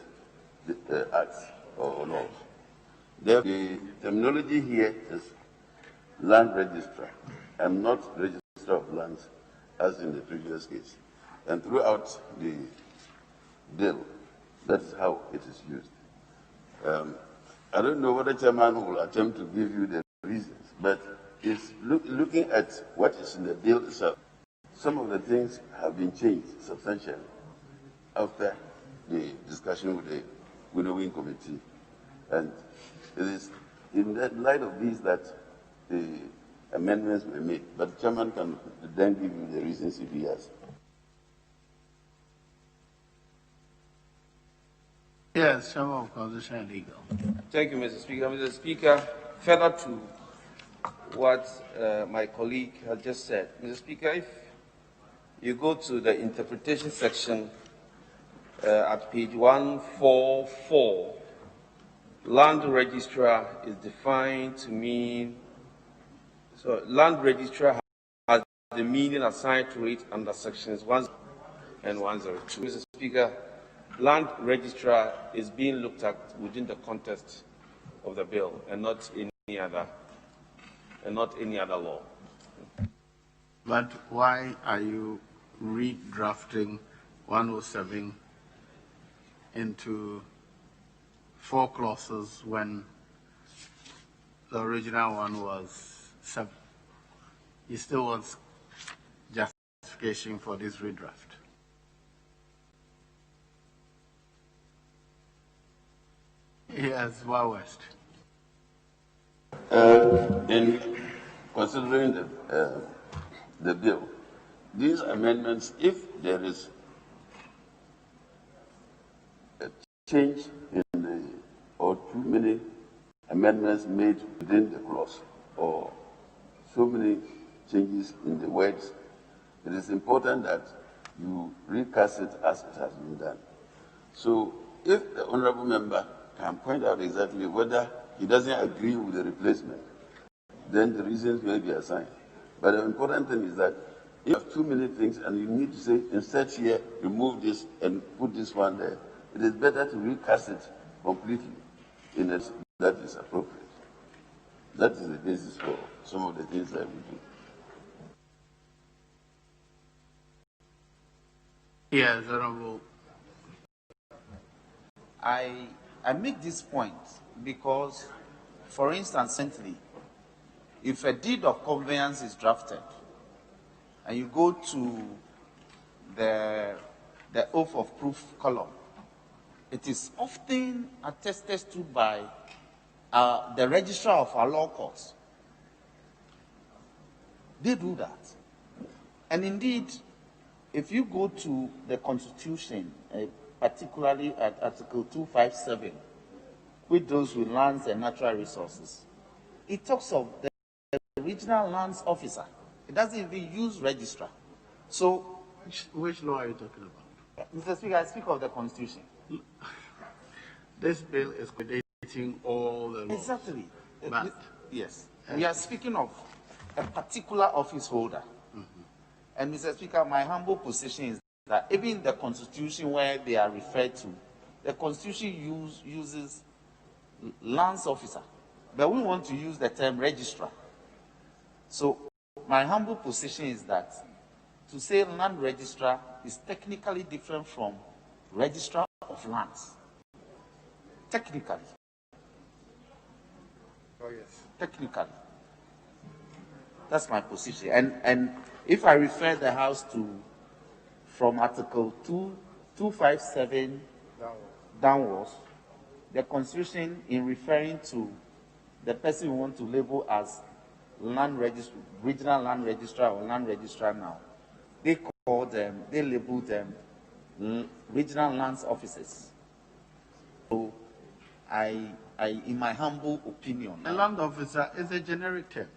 Speaker 12: acts or laws. The terminology here is land registrar and not register of lands as in the previous case. And throughout the bill, that is how it is used. I don't know whether Chairman will attempt to give you the reasons, but it's looking at what is in the bill itself. Some of the things have been changed substantially after the discussion with the winnowing committee. And it is in the light of these that the amendments were made. But the Chairman can then give you the reasons if he has.
Speaker 11: Yes, Chairman of Constitution and Legal.
Speaker 13: Thank you, Mr. Speaker. Mr. Speaker, further to what my colleague has just said, Mr. Speaker, if you go to the interpretation section at page 144, land registrar is defined to mean, so land registrar has the meaning assigned to it under sections 1 and 102. Mr. Speaker, land registrar is being looked at within the context of the bill and not any other law.
Speaker 11: But why are you redrafting 107 into 4 clauses when the original one was 7? He still wants justification for this redraft. Yes, West.
Speaker 12: In considering the bill, these amendments, if there is a change in the, or too many amendments made within the clause, or so many changes in the words, it is important that you recast it as it has been done. So if the honourable member can point out exactly whether he doesn't agree with the replacement, then the reasons may be assigned. But the important thing is that if you have too many things and you need to say, insert here, remove this, and put this one there, it is better to recast it completely in a that is appropriate. That is the basis for some of the things that we do.
Speaker 11: Yes, Honorable.
Speaker 3: I make this point because, for instance, recently, if a deed of conveyance is drafted and you go to the oath of proof column, it is often attested to by the registrar of our law courts. They do that. And indeed, if you go to the Constitution, particularly at Article 257, which deals with lands and natural resources, it talks of the regional lands officer. It doesn't even use registrar. So,
Speaker 11: which law are you talking about?
Speaker 3: Mr. Speaker, I speak of the Constitution.
Speaker 11: This bill is coordinating all the laws.
Speaker 3: Exactly.
Speaker 11: But,
Speaker 3: yes. We are speaking of a particular office holder. And Mr. Speaker, my humble position is that even the Constitution where they are referred to, the Constitution uses lands officer, but we want to use the term registrar. So my humble position is that to say land registrar is technically different from registrar of lands. Technically.
Speaker 11: Oh, yes.
Speaker 3: Technically. That's my position. And if I refer the House to from Article 257 downwards, the Constitution, in referring to the person we want to label as regional land registrar or land registrar now, they label them regional lands officers. So in my humble opinion,
Speaker 11: a land officer is a generic term.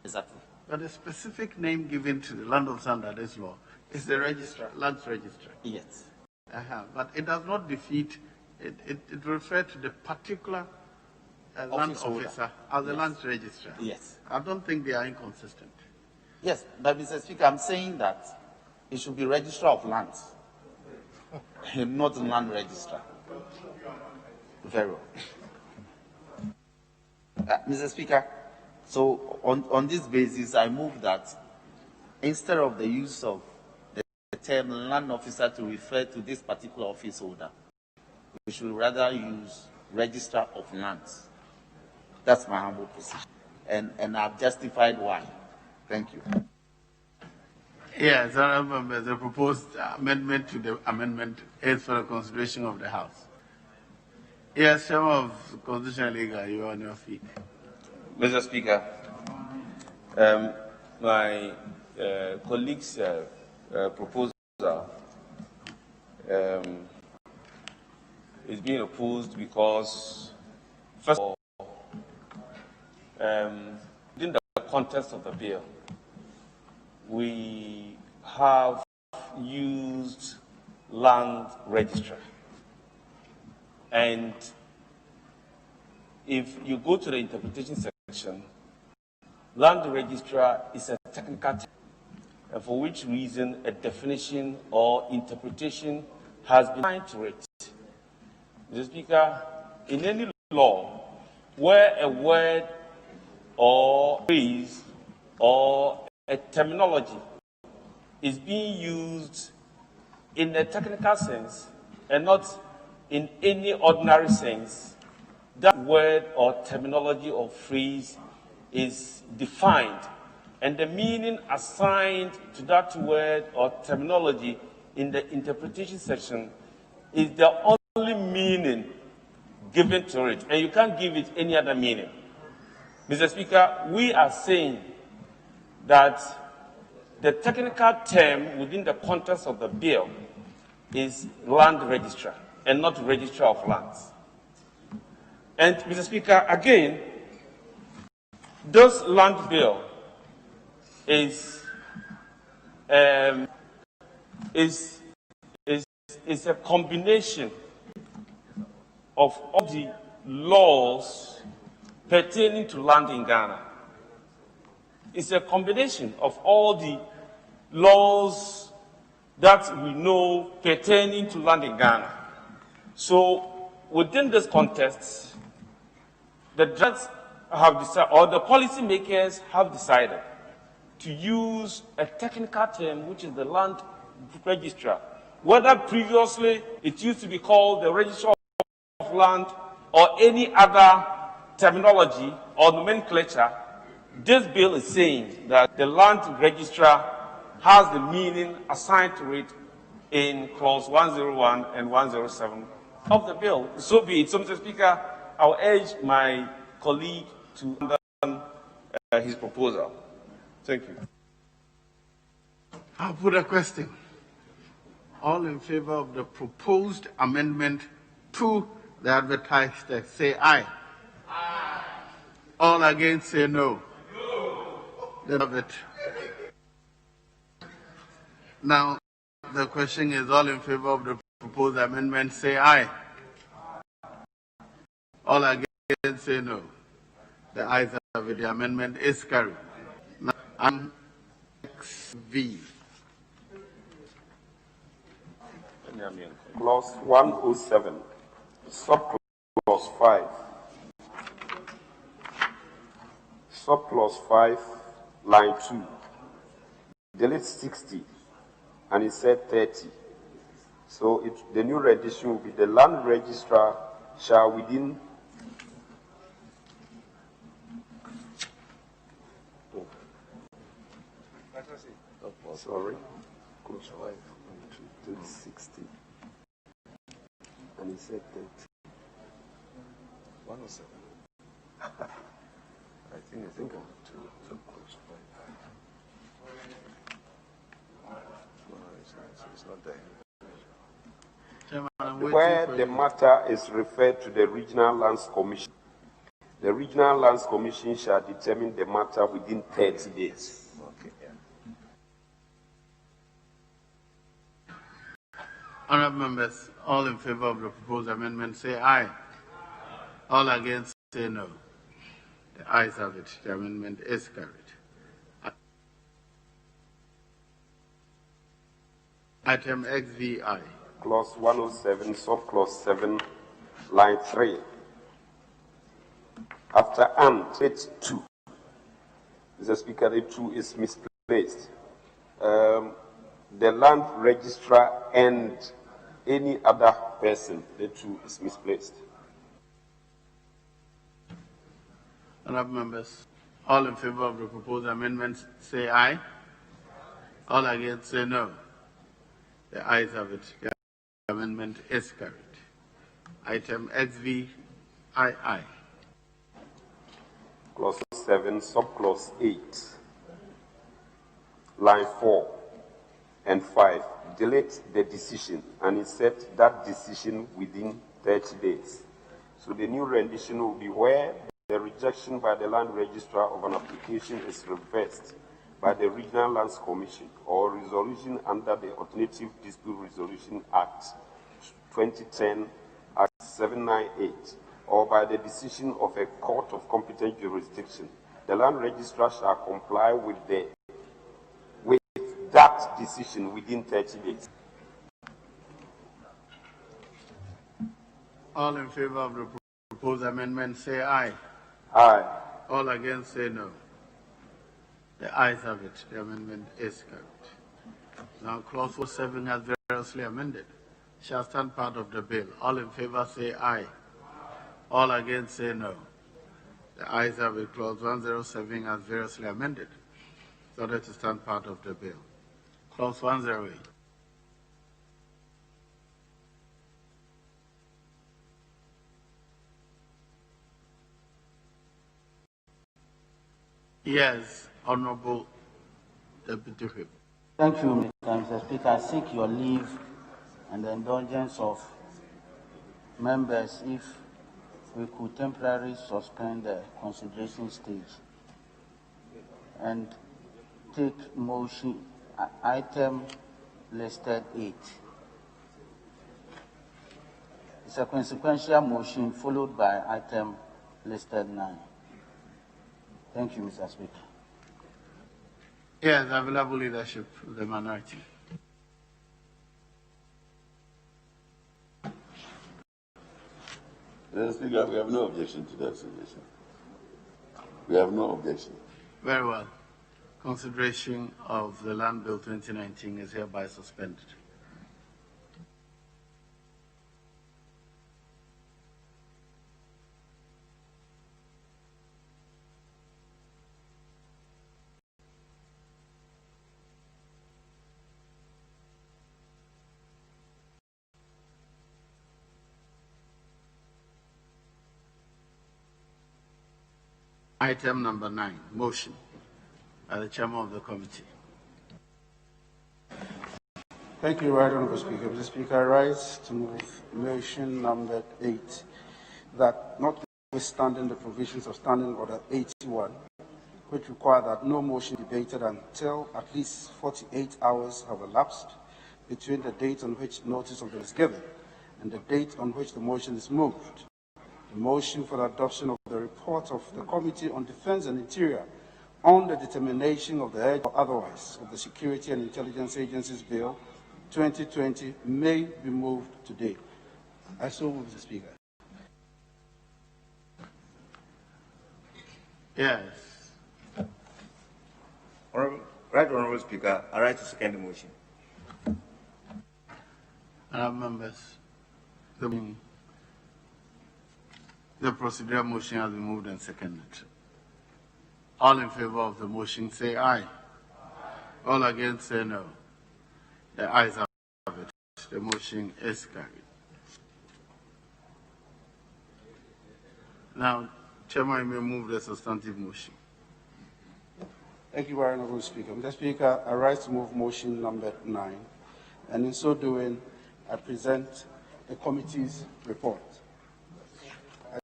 Speaker 3: Exactly.
Speaker 11: But a specific name given to the land officer under this law is the registrar, lands registrar.
Speaker 3: Yes.
Speaker 11: But it does not defeat, it refers to the particular land officer as the lands registrar.
Speaker 3: Yes.
Speaker 11: I don't think they are inconsistent.
Speaker 3: Yes, but Mr. Speaker, I'm saying that it should be registrar of lands, not land registrar. Very well. Mr. Speaker, so on this basis, I move that instead of the use of the term land officer to refer to this particular office holder, we should rather use registrar of lands. That's my humble position. And I've justified why. Thank you.
Speaker 11: Yes, honourable members, the proposed amendment to the amendment is for the consideration of the House. Yes, Chairman of Constitutional Legal, you are on your feet.
Speaker 13: Mr. Speaker, my colleague's proposal is being opposed because, first of all, within the context of the bill, we have used land registrar. And if you go to the interpretation section, land registrar is a technical term, and for which reason a definition or interpretation has been assigned to it. Mr. Speaker, in any law where a word or phrase or a terminology is being used in a technical sense and not in any ordinary sense, that word or terminology or phrase is defined, and the meaning assigned to that word or terminology in the interpretation section is the only meaning given to it, and you can't give it any other meaning. Mr. Speaker, we are saying that the technical term within the context of the bill is land registrar and not registrar of lands. And, Mr. Speaker, again, this land bill is a combination of all the laws pertaining to land in Ghana. It's a combination of all the laws that we know pertaining to land in Ghana. So, within this context, the judges have decided, or the policymakers have decided, to use a technical term, which is the land registrar. Whether previously it used to be called the registrar of land or any other terminology or nomenclature, this bill is saying that the land registrar has the meaning assigned to it in clause 101 and 107 of the bill. So be it. So, Mr. Speaker, I will urge my colleague to understand his proposal. Thank you.
Speaker 11: I'll put a question. All in favor of the proposed amendment to the advertised text, say aye. Aye. All against, say no. No. Then have it. Now, the question is, all in favor of the proposed amendment, say aye. All against, say no. The ayes have it. The amendment is carried. Now, XV.
Speaker 9: Clause 107, subclause 5. Subclause 5, line 2. Delete 60, and it said 30. So the new rendition will be the land registrar shall within sorry, close 5, 60, and it said 30.
Speaker 13: 107. I think it's equal to close 5. No, it's not there.
Speaker 9: Where the matter is referred to the Regional Lands Commission, the Regional Lands Commission shall determine the matter within 30 days.
Speaker 13: Okay, yeah.
Speaker 11: Honourable members, all in favour of the proposed amendment say aye. All against say no. The ayes have it. The amendment is carried. Item XVI.
Speaker 9: Clause 107, subclause 7, line 3. After and, it's 2. Mr. Speaker, the 2 is misplaced. The land registrar and any other person, the 2 is misplaced.
Speaker 11: Honourable members, all in favour of the proposed amendment say aye. All against say no. The ayes have it. The amendment is carried. Item XVI.
Speaker 9: Clause 7, subclause 8, line 4 and 5. Delete the decision and insert that decision within 30 days. So the new rendition will be where the rejection by the land registrar of an application is reversed by the Regional Lands Commission or resolution under the Alternative Dispute Resolution Act 2010 Act 798 or by the decision of a court of competent jurisdiction. The land registrar shall comply with that decision within 30 days.
Speaker 11: All in favour of the proposed amendment say aye.
Speaker 9: Aye.
Speaker 11: All against say no. The ayes have it. The amendment is carried. Now, clause 47 has variously amended. Shall stand part of the bill. All in favour say aye. All against say no. The ayes have it. Clause 107 has variously amended. It's ordered to stand part of the bill. Clause 108. Yes, Honourable Deputy Whip.
Speaker 3: Thank you, Mr. Speaker. I seek your leave and the indulgence of members if we could temporarily suspend the consideration stage and take motion item listed 8. It's a consequential motion followed by item listed 9. Thank you, Mr. Speaker.
Speaker 11: Yes, available leadership of the minority.
Speaker 12: Mr. Speaker, we have no objection to that suggestion. We have no objection.
Speaker 11: Very well. Consideration of the Land Bill 2019 is hereby suspended. Item number 9, motion by the chairman of the committee.
Speaker 14: Thank you, Right Honourable Speaker. Mr. Speaker, I rise to move motion number 8, that notwithstanding the provisions of Standing Order 81, which require that no motion be debated until at least 48 hours have elapsed between the date on which notice of it is given and the date on which the motion is moved. The motion for the adoption of the report of the Committee on Defence and Interior on the determination of the edge or otherwise of the Security and Intelligence Agencies Bill 2020 may be moved today. I so move, Mr. Speaker. Yes.
Speaker 15: Right Honorable Speaker, I rise to second the motion.
Speaker 14: Members, the procedural motion has been moved and seconded. All in favor of the motion say aye. All against say no. The ayes have it. The motion is carried. Now, Chairman, you may move the substantive motion.
Speaker 11: Thank you, very Honorable Speaker. Mr. Speaker, I rise to move motion number 9, and in so doing, I present the committee's report. I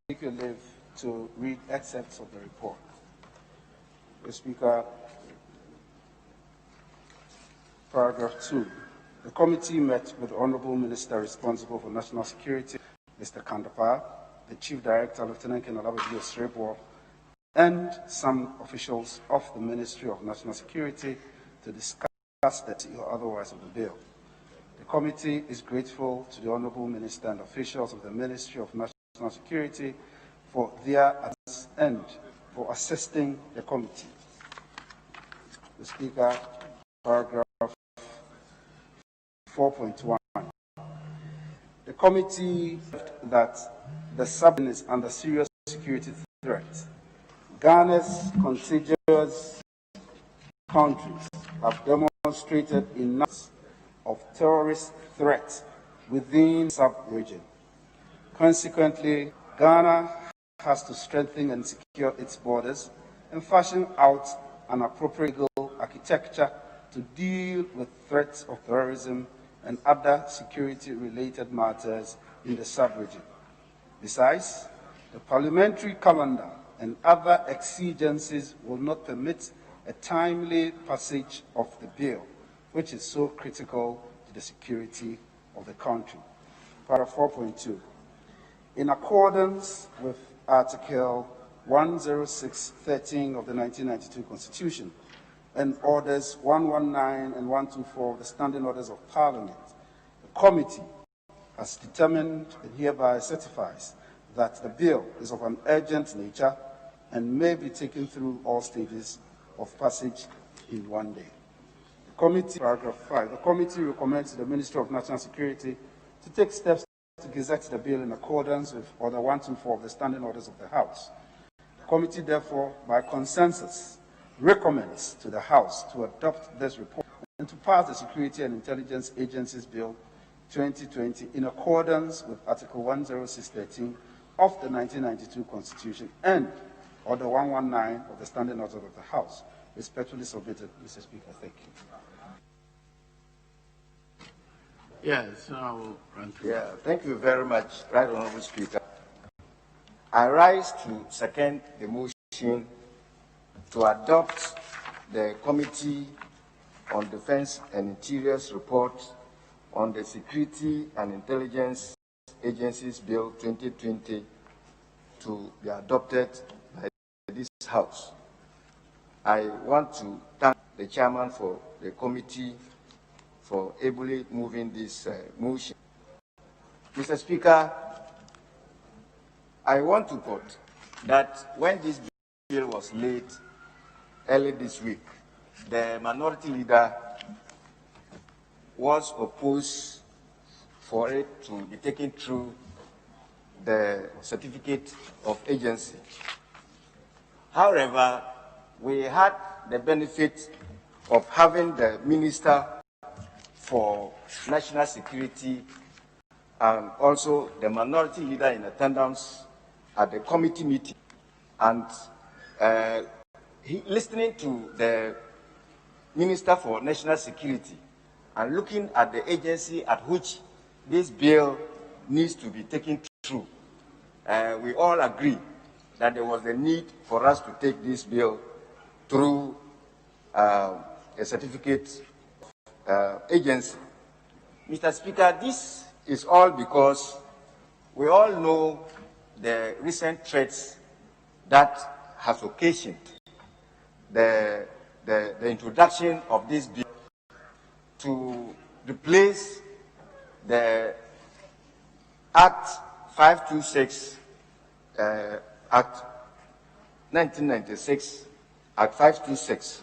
Speaker 11: take your leave to read excerpts of the report. Mr. Speaker, paragraph 2. The committee met with the Honorable Minister responsible for national security, Mr. Kandapar, the Chief Director, Lieutenant Colonel Abedeo Srebo, and some officials of the Ministry of National Security to discuss the or otherwise of the bill. The committee is grateful to the Honorable Minister and officials of the Ministry of National Security for their assistance and for assisting the committee. The Speaker, paragraph 4.1. The committee that the subject is under serious security threat. Ghana's contiguous countries have demonstrated enough of terrorist threats within the sub-region. Consequently, Ghana has to strengthen and secure its borders and fashion out an appropriate legal architecture to deal with threats of terrorism and other security-related matters in the sub-region. Besides, the parliamentary calendar and other exigencies will not permit a timely passage of the bill, which is so critical to the security of the country. Paragraph 4.2. In accordance with Article 106(13) of the 1992 Constitution and Orders 119 and 124 of the Standing Orders of Parliament, the committee has determined and hereby certifies that the bill is of an urgent nature and may be taken through all stages of passage in one day. The committee, paragraph 5, the committee recommends to the Ministry of National Security to take steps to gazette the bill in accordance with Order 124 of the Standing Orders of the House. The committee, therefore, by consensus, recommends to the House to adopt this report and to pass the Security and Intelligence Agencies Bill 2020 in accordance with Article 106(13) of the 1992 Constitution and Order 119 of the Standing Orders of the House. Respectfully submitted, Mr. Speaker. Thank you.
Speaker 14: Yes, I will run through.
Speaker 15: Yeah, thank you very much, Right Honorable Speaker. I rise to second the motion to adopt the Committee on Defense and Interior's report on the Security and Intelligence Agencies Bill 2020 to be adopted by this House. I want to thank the chairman for the committee for ably moving this motion. Mr. Speaker, I want to put that when this bill was laid early this week, the minority leader was opposed for it to be taken through the certificate of agency. However, we had the benefit of having the Minister for National Security and also the minority leader in attendance at the committee meeting, and listening to the Minister for National Security and looking at the agency at which this bill needs to be taken through. We all agree that there was a need for us to take this bill through a certificate agency. Mr. Speaker, this is all because we all know the recent threats that has occasioned the introduction of this bill to replace the Act 526, Act 1996, Act 526,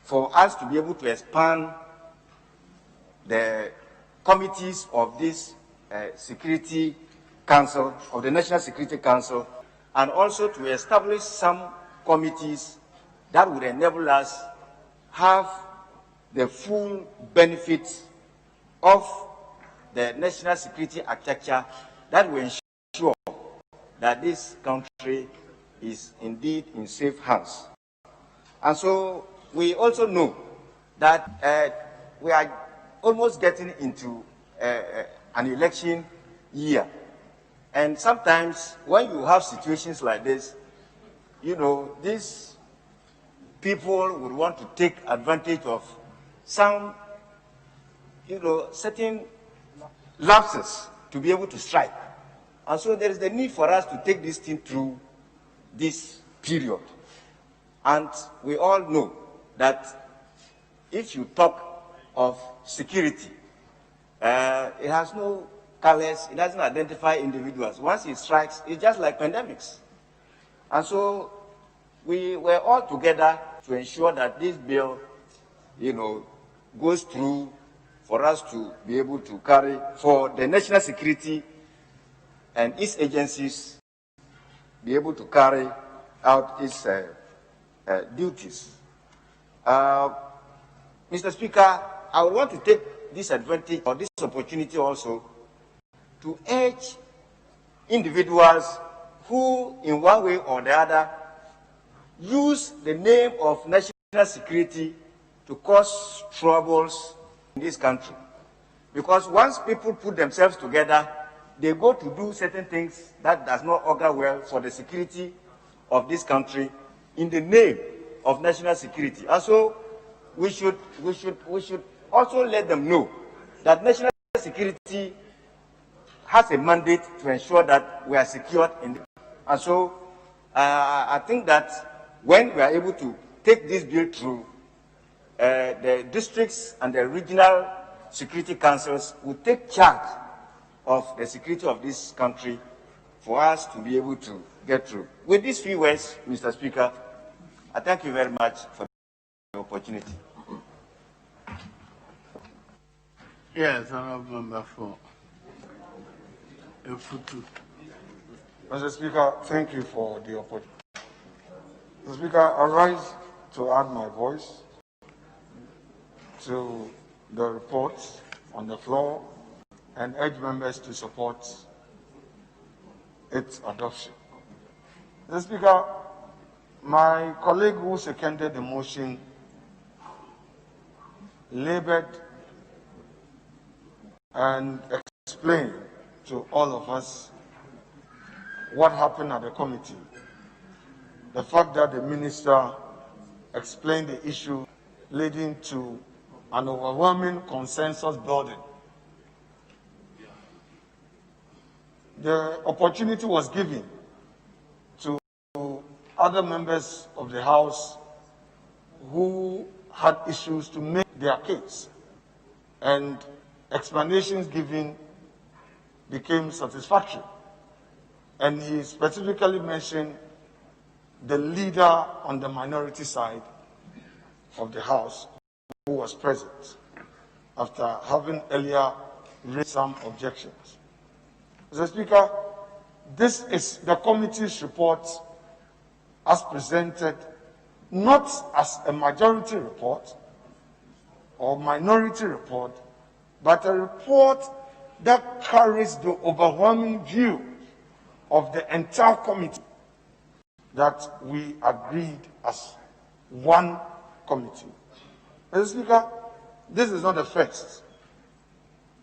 Speaker 15: for us to be able to expand the committees of this Security Council, of the National Security Council, and also to establish some committees that would enable us have the full benefits of the national security architecture that will ensure that this country is indeed in safe hands. And so we also know that we are almost getting into an election year. And sometimes when you have situations like this, you know, these people would want to take advantage of some, you know, certain lapses to be able to strike. And so there is the need for us to take this thing through this period. And we all know that if you talk of security, it has no colors, it doesn't identify individuals. Once it strikes, it's just like pandemics. And so we were all together to ensure that this bill, you know, goes through for us to be able to carry, for the national security and its agencies be able to carry out its duties. Mr. Speaker, I would want to take this advantage or this opportunity also to urge individuals who, in one way or the other, use the name of national security to cause troubles in this country. Because once people put themselves together, they go to do certain things that does not augur well for the security of this country in the name of national security. And so we should also let them know that national security has a mandate to ensure that we are secured in. And so I think that when we are able to take this bill through, the districts and the regional security councils will take charge of the security of this country for us to be able to get through. With these few words, Mr. Speaker, I thank you very much for the opportunity.
Speaker 11: Yes, Honorable Member for Efutu.
Speaker 8: Mr. Speaker, thank you for the opportunity. Mr. Speaker, I rise to add my voice to the reports on the floor and urge members to support its adoption. Mr. Speaker, my colleague who seconded the motion labored and explained to all of us what happened at the committee. The fact that the minister explained the issue leading to an overwhelming consensus building. The opportunity was given to other members of the House who had issues to make their case, and explanations given became satisfactory. And he specifically mentioned the leader on the minority side of the House who was present after having earlier raised some objections. Mr. Speaker, this is the committee's report as presented, not as a majority report or minority report, but a report that carries the overwhelming view of the entire committee that we agreed as one committee. Mr. Speaker, this is not the first.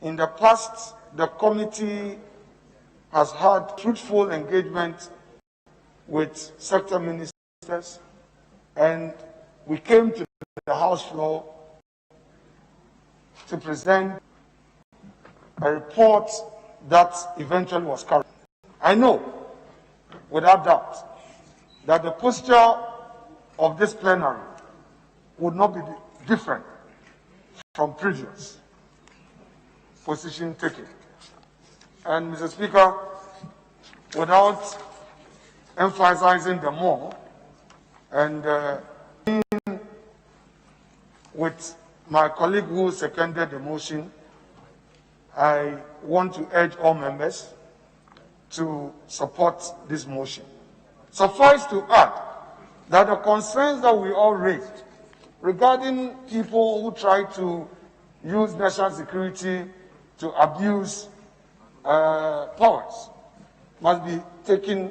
Speaker 8: In the past, the committee has had fruitful engagement with sector ministers, and we came to the House floor to present a report that eventually was carried. I know, without doubt, that the posture of this plenary would not be different from previous. position taken. And Mr. Speaker, without emphasizing them more, and with my colleague who seconded the motion, I want to urge all members to support this motion. Suffice to add that the concerns that we all raised regarding people who try to use national security to abuse powers must be taken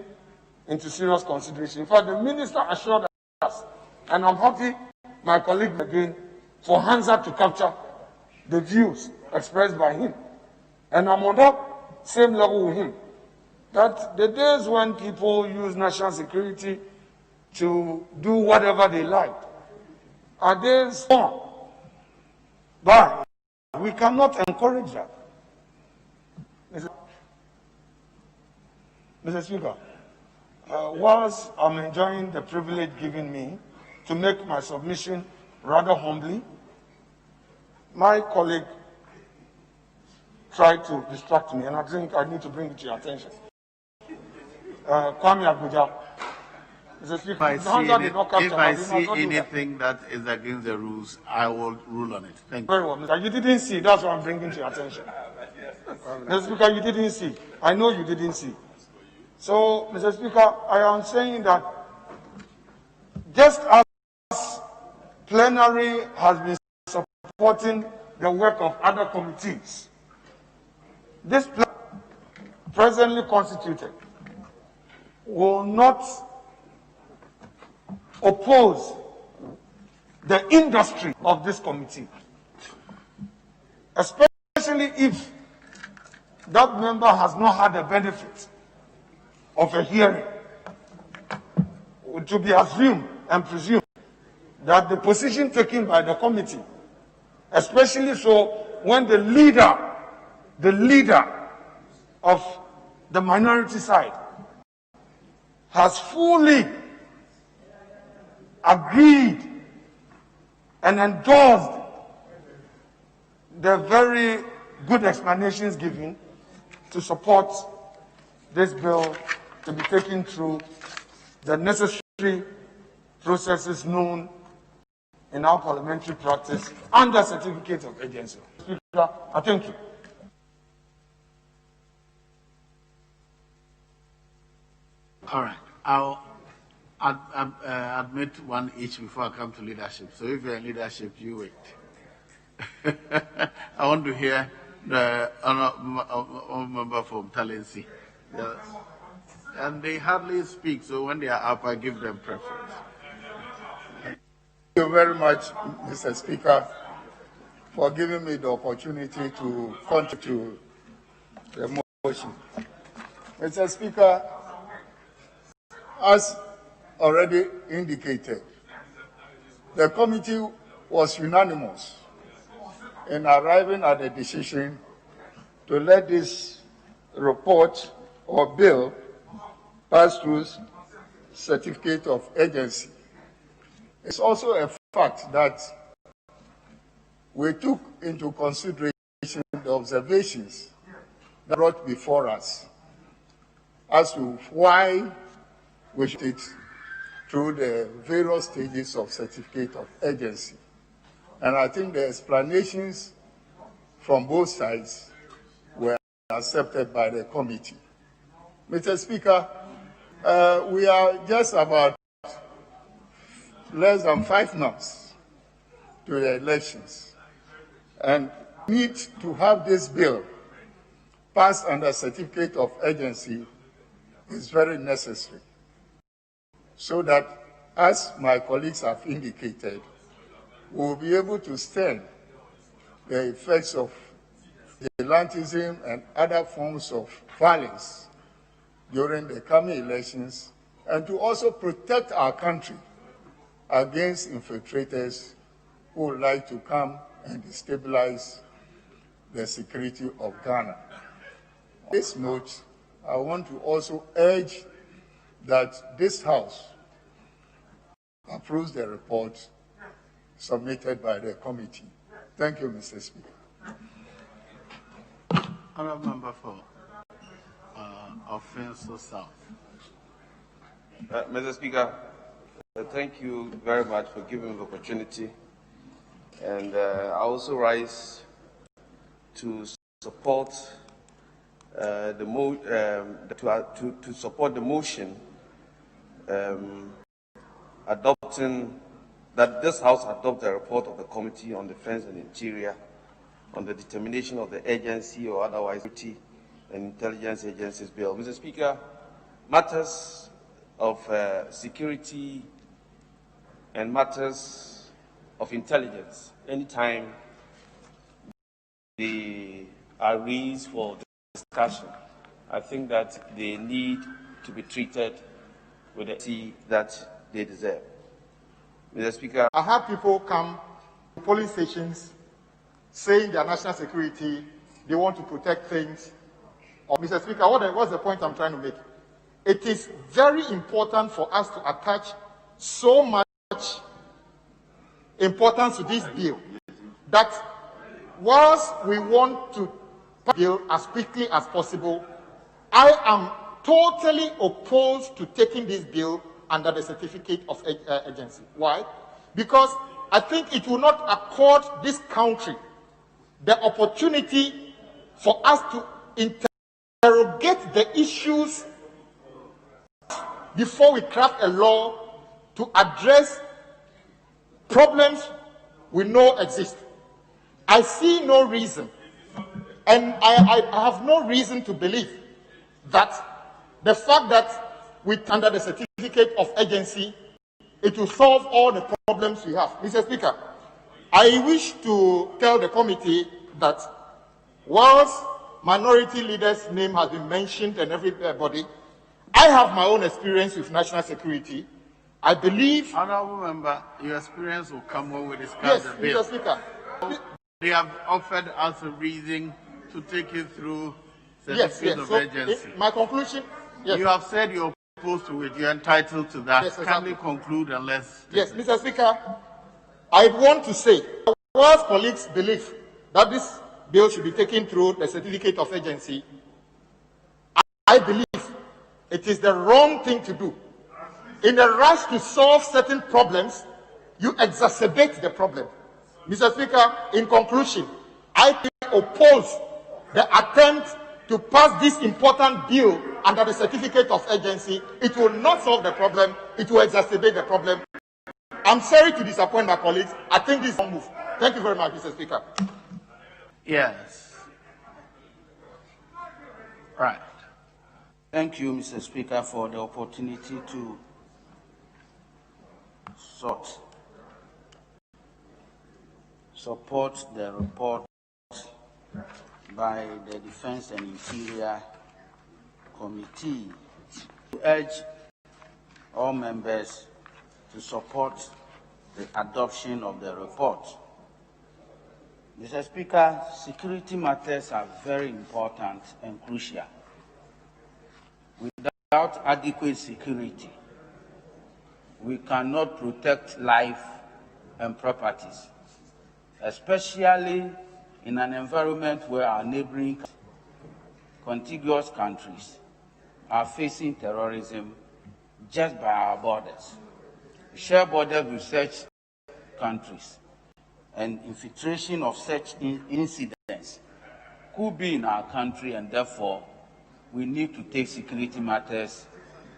Speaker 8: into serious consideration. In fact, the minister assured us, and I'm happy my colleague again, for Hansa to capture the views expressed by him. And I'm on that same level with him, that the days when people use national security to do whatever they like are days gone by. We cannot encourage that. Mr. Speaker, whilst I'm enjoying the privilege given me to make my submission rather humbly, my colleague tried to distract me, and I think I need to bring it to your attention. Kwame Abuja. Mr. Speaker,
Speaker 11: if I see anything that is against the rules, I will rule on it. Thank you.
Speaker 8: Very well, Mr. You didn't see. That's what I'm bringing to your attention. Mr. Speaker, you didn't see. I know you didn't see. So, Mr. Speaker, I am saying that just as plenary has been supporting the work of other committees, this presently constituted will not oppose the industry of this committee, especially if that member has not had the benefit of a hearing. To be assumed and presumed that the position taken by the committee, especially so when the leader of the minority side has fully agreed and endorsed the very good explanations given to support this bill to be taken through the necessary processes known in our parliamentary practice under certificate of agency. Speaker, I thank you.
Speaker 11: All right. I'll admit one each before I come to leadership. So if you're in leadership, you wait. I want to hear the honourable member from Talensi. Yes. And they hardly speak, so when they are up, I give them preference.
Speaker 16: Thank you very much, Mr. Speaker, for giving me the opportunity to contribute to the motion. Mr. Speaker, as already indicated, the committee was unanimous in arriving at the decision to let this report or bill pass through certificate of agency. It's also a fact that we took into consideration the observations that brought before us as to why we should take through the various stages of certificate of agency. And I think the explanations from both sides were accepted by the committee. Mr. Speaker, we are just about less than 5 months to the elections, and need to have this bill passed under certificate of agency is very necessary, so that, as my colleagues have indicated, we will be able to stem the effects of vigilantism and other forms of violence during the coming elections, and to also protect our country against infiltrators who would like to come and destabilize the security of Ghana. On this note, I want to also urge that this House approves the report submitted by the committee. Thank you, Mr. Speaker.
Speaker 11: Honourable Member for Offensive South.
Speaker 13: Mr. Speaker, thank you very much for giving me the opportunity. And I also rise to support to support the motion adopting that this House adopt the report of the Committee on Defence and Interior on the determination of the agency or otherwise security and intelligence agencies bill. Mr. Speaker, matters of security and matters of intelligence, anytime they are raised for discussion, I think that they need to be treated with the dignity that they deserve. Mr. Speaker,
Speaker 17: I have people come to polling stations saying their national security, they want to protect things. Mr. Speaker, what's the point I'm trying to make? It is very important for us to attach so much importance to this bill that whilst we want to pass the bill as quickly as possible, I am totally opposed to taking this bill under the certificate of agency. Why? Because I think it will not accord this country the opportunity for us to interrogate the issues before we craft a law to address problems we know exist. I see no reason, and I have no reason to believe that the fact that under the certificate of agency, it will solve all the problems we have. Mr. Speaker, I wish to tell the committee that whilst minority leaders' name has been mentioned and everybody, I have my own experience with national security. I believe...
Speaker 11: Honourable Member, your experience will come when we discuss the bill.
Speaker 17: Mr. Speaker.
Speaker 11: They have offered us a reason to take you through certificate of agency.
Speaker 17: My conclusion... Yes.
Speaker 11: You have said you're opposed to it. You're entitled to that.
Speaker 17: Yes, exactly.
Speaker 11: Can we conclude and let's...
Speaker 17: Yes, Mr. Speaker, I want to say, whilst colleagues believe that this bill should be taken through the certificate of agency, I believe it is the wrong thing to do. In a rush to solve certain problems, you exacerbate the problem. Mr. Speaker, in conclusion, I oppose the attempt to pass this important bill under the certificate of agency. It will not solve the problem. It will exacerbate the problem. I'm sorry to disappoint my colleagues. I think this is a move. Thank you very much, Mr. Speaker.
Speaker 11: Yes. Right.
Speaker 3: Thank you, Mr. Speaker, for the opportunity to support the report by the Defense and Interior Committee to urge all members to support the adoption of the report. Mr. Speaker, security matters are very important and crucial. Without adequate security, we cannot protect life and properties, especially in an environment where our neighboring contiguous countries are facing terrorism just by our borders. We share borders with such countries, and infiltration of such incidents could be in our country, and therefore we need to take security matters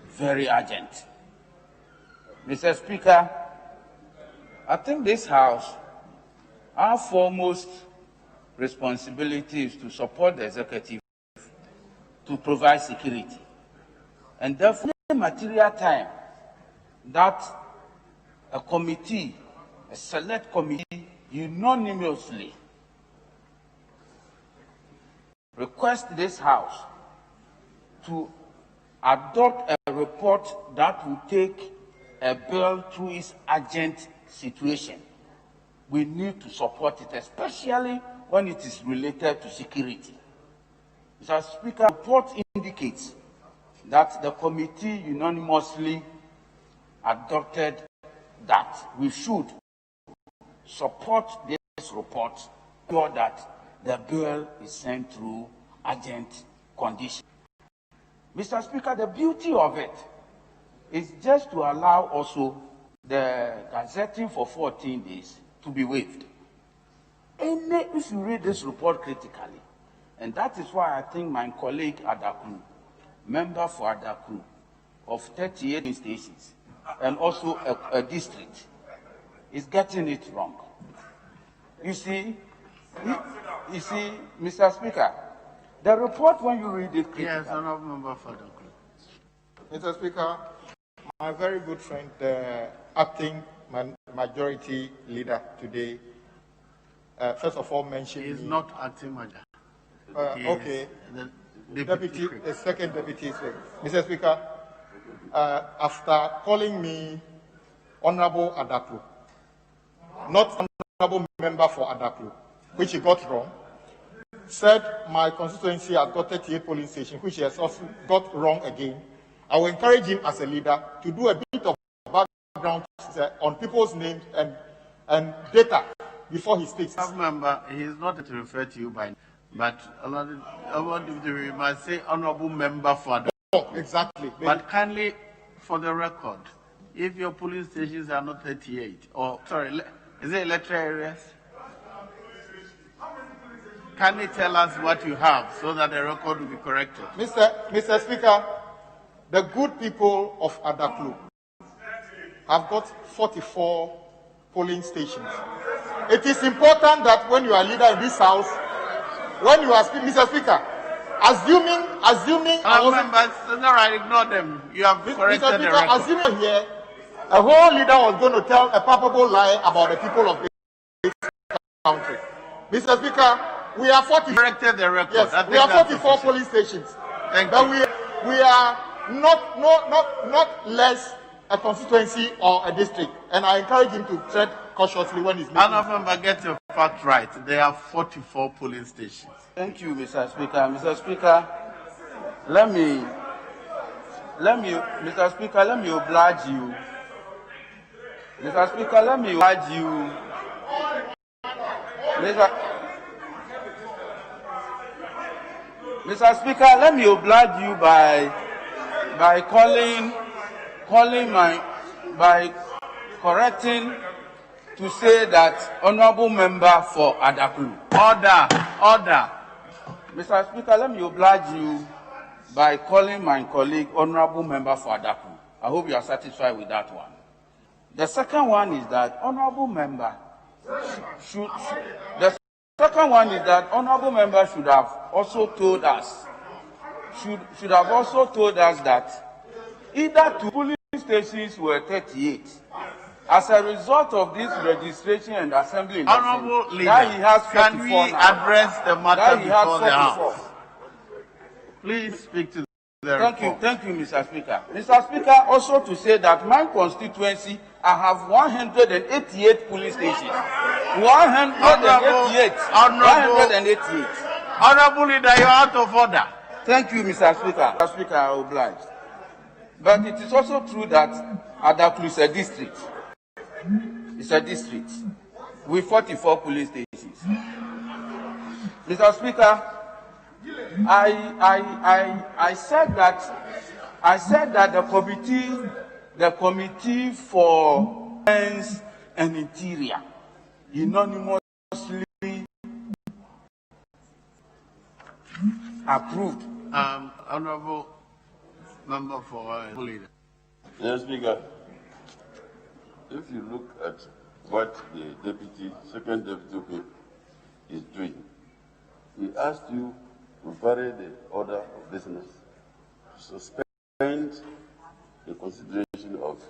Speaker 3: very urgent. Mr. Speaker, I think this House, our foremost responsibility is to support the executive to provide security. And therefore, material time that a committee, a select committee, unanimously request this House to adopt a report that will take a bill through its urgent situation. We need to support it, especially when it is related to security. Mr. Speaker, the report indicates that the committee unanimously adopted that we should support this report so that the bill is sent through
Speaker 18: urgent condition. Mr. Speaker, the beauty of it is just to allow also the gazetting for 14 days to be waived. If you read this report critically, and that is why I think my colleague Adaklu, member for Adaklu of 38 stations, and also a district, is getting it wrong. You see, Mr. Speaker, the report, when you read it critically...
Speaker 11: Yes, honorable member for Adaklu.
Speaker 17: Mr. Speaker, my very good friend, the acting majority leader today, first of all mentioned...
Speaker 11: He is not acting majority.
Speaker 17: Okay. The second deputy. Mr. Speaker, after calling me Honorable Adaklu, not Honorable Member for Adaklu, which he got wrong, said my constituency has got 38 polling stations, which he has also got wrong again. I will encourage him as a leader to do a bit of background on people's names and data before he speaks.
Speaker 11: Member, he is not to refer to you by name, but we must say honorable member for the...
Speaker 17: Oh, exactly.
Speaker 11: But kindly, for the record, if your polling stations are not 38, or sorry, is it electoral areas? Can you tell us what you have so that the record will be corrected?
Speaker 17: Mr. Speaker, the good people of Adaklu have got 44 polling stations. It is important that when you are leader in this house, when you are speaking, Mr. Speaker, assuming
Speaker 11: members, all right, ignore them. You have corrected
Speaker 17: Mr.
Speaker 11: the
Speaker 17: Speaker,
Speaker 11: record.
Speaker 17: assuming here, a whole leader was going to tell a palpable lie about the people of this country. Mr. Speaker, we are 44.
Speaker 11: Corrected the record.
Speaker 17: Yes, we are 44 polling stations. But we are not less a constituency or a district, and I encourage him to tread cautiously when he's making.
Speaker 11: Honorable, get your fact right. There are 44 polling stations.
Speaker 18: Thank you, Mr. Speaker. Mr. Speaker, let me oblige you. Mr. Speaker, let me oblige you. Mr. Speaker, let me oblige you by correcting to say that honorable member for Adaklu. Order. Mr. Speaker, let me oblige you by calling my colleague honorable member for Adaklu. I hope you are satisfied with that one. The second one is that honorable member should have also told us that either two polling stations were 38. As a result of this registration and assembly in
Speaker 11: Honorable
Speaker 18: the
Speaker 11: Leader,
Speaker 18: he has
Speaker 11: can we address the matter before the House? Please speak to the report.
Speaker 18: Thank you, Mr. Speaker. Mr. Speaker, also to say that my constituency, I have 188 polling stations. 188.
Speaker 11: Honorable Leader, you are out of order.
Speaker 18: Thank you, Mr. Speaker. Mr. Speaker, I oblige. But it is also true that Adaklu is a district. It's a district with 44 police stations. Mr. Speaker, I said that the committee for Defense and Interior unanimously approved.
Speaker 11: Honorable member for leader.
Speaker 12: Mr. Speaker, if you look at what the second deputy whip is doing, he asked you to vary the order of business, to suspend the consideration of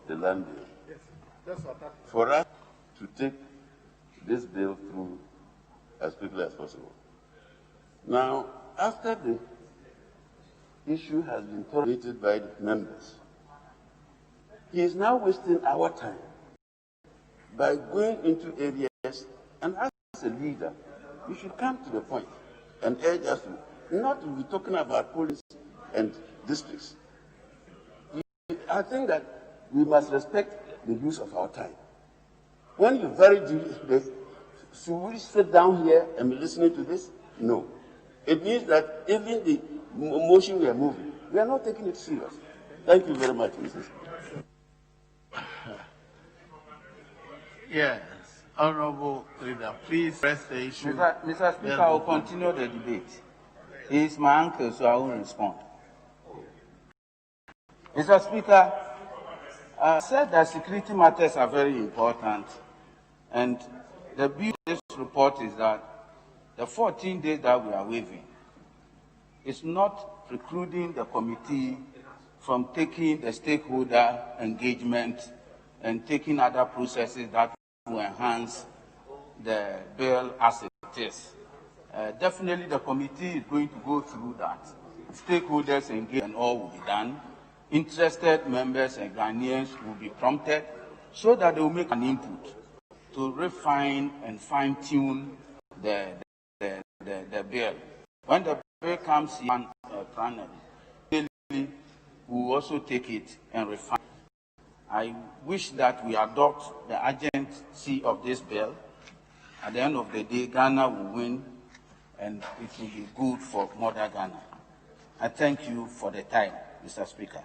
Speaker 12: the land bill.
Speaker 17: Yes, that's what happened.
Speaker 12: For us to take this bill through as quickly as possible. Now, after the issue has been tolerated by the members, he is now wasting our time by going into areas, and as a leader, you should come to the point and urge us to not to be talking about police and districts. I think that we must respect the use of our time. When you very should we sit down here and be listening to this? No. It means that even the motion we are moving, we are not taking it serious. Thank you very much, Mrs.
Speaker 11: Yes. Honorable Leader, please press the issue.
Speaker 18: Mr. Speaker, I will continue the debate. He is my uncle, so I will respond. Mr. Speaker, I said that security matters are very important, and the beauty of this report is that the 14 days that we are waiving is not precluding the committee from taking the stakeholder engagement and taking other processes that will enhance the bill as it is. Definitely the committee is going to go through that. Stakeholders engaged and all will be done. Interested members and Ghanaians will be prompted so that they will make an input to refine and fine-tune the bill. When the bill comes in finally, we will also take it and refine. I wish that we adopt the urgency of this bill. At the end of the day, Ghana will win, and it will be good for modern Ghana. I thank you for the time, Mr. Speaker.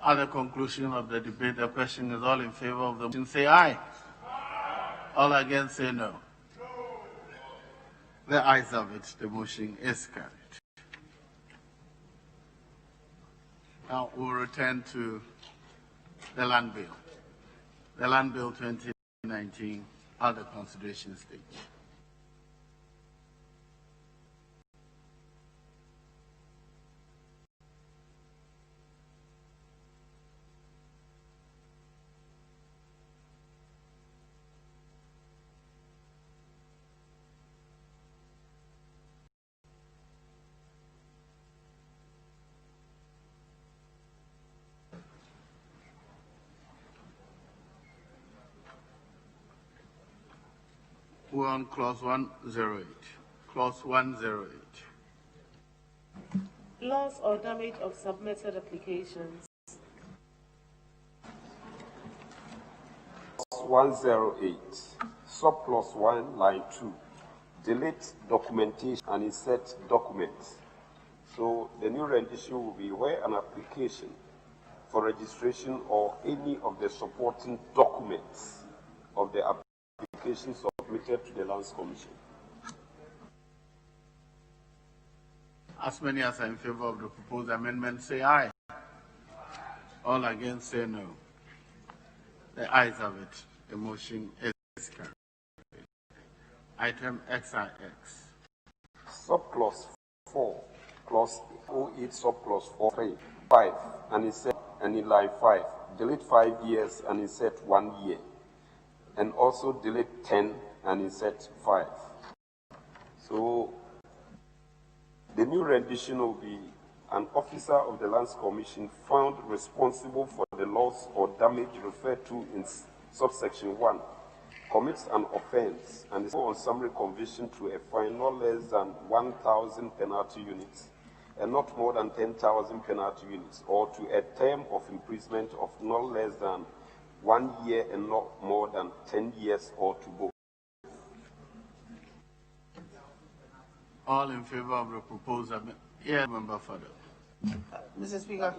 Speaker 11: At the conclusion of the debate, the question is all in favor of the motion, say aye. All against, say no. The ayes have it. The motion is carried. Now we'll return to the Land Bill. The Land Bill 2019 at the consideration stage. We're on clause 108. Clause 108.
Speaker 7: Loss or damage of submitted applications.
Speaker 9: 108, subclause 1, line 2. Delete documentation and insert documents. So the new rendition will be where an application for registration or any of the supporting documents of the application submitted to the Lands Commission.
Speaker 11: As many as are in favor of the proposed amendment, say aye. All against, say no. The ayes have it. The motion is carried. Item XIX.
Speaker 9: Subclause 4, clause 08, subclause 4, 3, 5, and insert, and in line 5, delete 5 years and insert 1 year. And also delete 10 and insert 5. So the new rendition will be an officer of the Lands Commission found responsible for the loss or damage referred to in subsection 1 commits an offense and is on summary conviction to a fine not less than 1,000 penalty units and not more than 10,000 penalty units, or to a term of imprisonment of not less than 1 year and not more than 10 years, or to both.
Speaker 11: All in favor of the proposed amendment? Yeah, Member Fado.
Speaker 3: Mr. Speaker,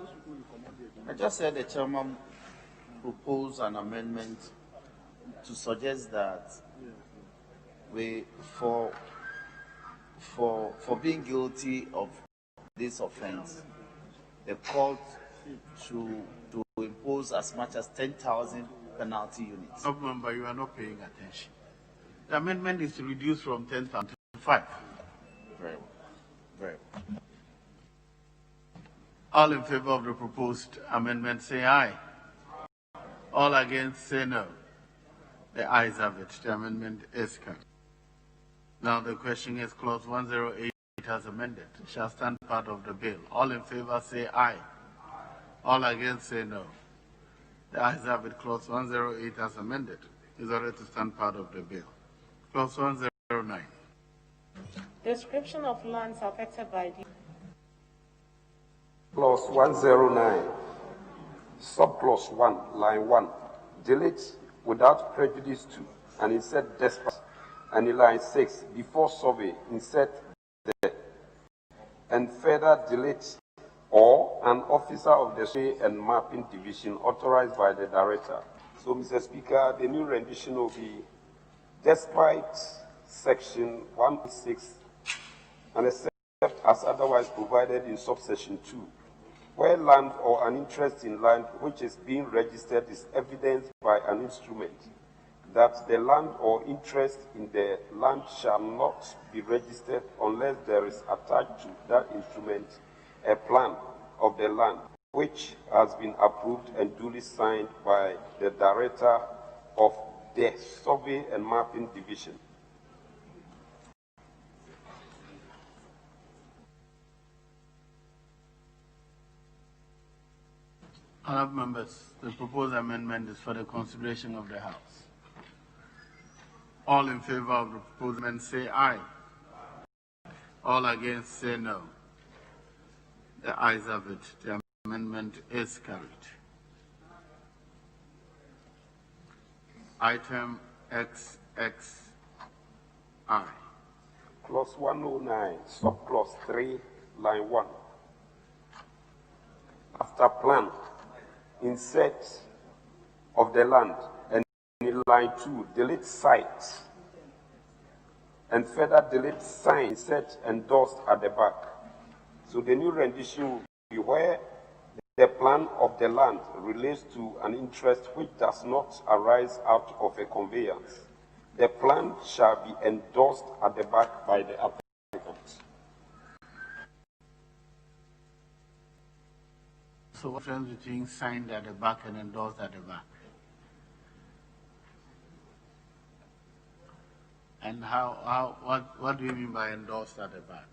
Speaker 3: I just said the chairman proposed an amendment to suggest that we, for being guilty of this offense, the court to impose as much as 10,000 penalty units.
Speaker 11: No, member, you are not paying attention. The amendment is reduced from 10,000 to 5.
Speaker 3: Very well. Very well.
Speaker 11: All in favor of the proposed amendment, say aye. All against, say no. The ayes have it. The amendment is carried. Now the question is clause 108 as amended shall stand part of the bill. All in favor, say aye. All against, say no. The ayes have it. Clause 108 as amended is ordered to stand part of the bill. Clause 109.
Speaker 7: Description of lands affected by the
Speaker 9: Clause 109, subclause 1, line 1, delete without prejudice to and insert despite and in line 6, before survey, insert the and further delete or an officer of the survey and mapping division authorized by the director. So, Mr. Speaker, the new rendition will be, despite section 106 and except as otherwise provided in subsection 2, where land or an interest in land which is being registered is evidenced by an instrument, that the land or interest in the land shall not be registered unless there is attached to that instrument a plan of the land which has been approved and duly signed by the director of the survey and mapping division.
Speaker 11: Honourable members, the proposed amendment is for the consideration of the House. All in favour of the proposed amendment say aye. All against say no. The ayes have it. The amendment is carried. Item XXI.
Speaker 9: Clause 109, subclause 3, line 1. After plan, insert of the land, and in line 2, delete site, and further delete sign, insert endorsed at the back. So the new rendition will be where the plan of the land relates to an interest which does not arise out of a conveyance. The plan shall be endorsed at the back by the applicant.
Speaker 11: So what difference between signed at the back and endorsed at the back? And what do you mean by endorsed at the back?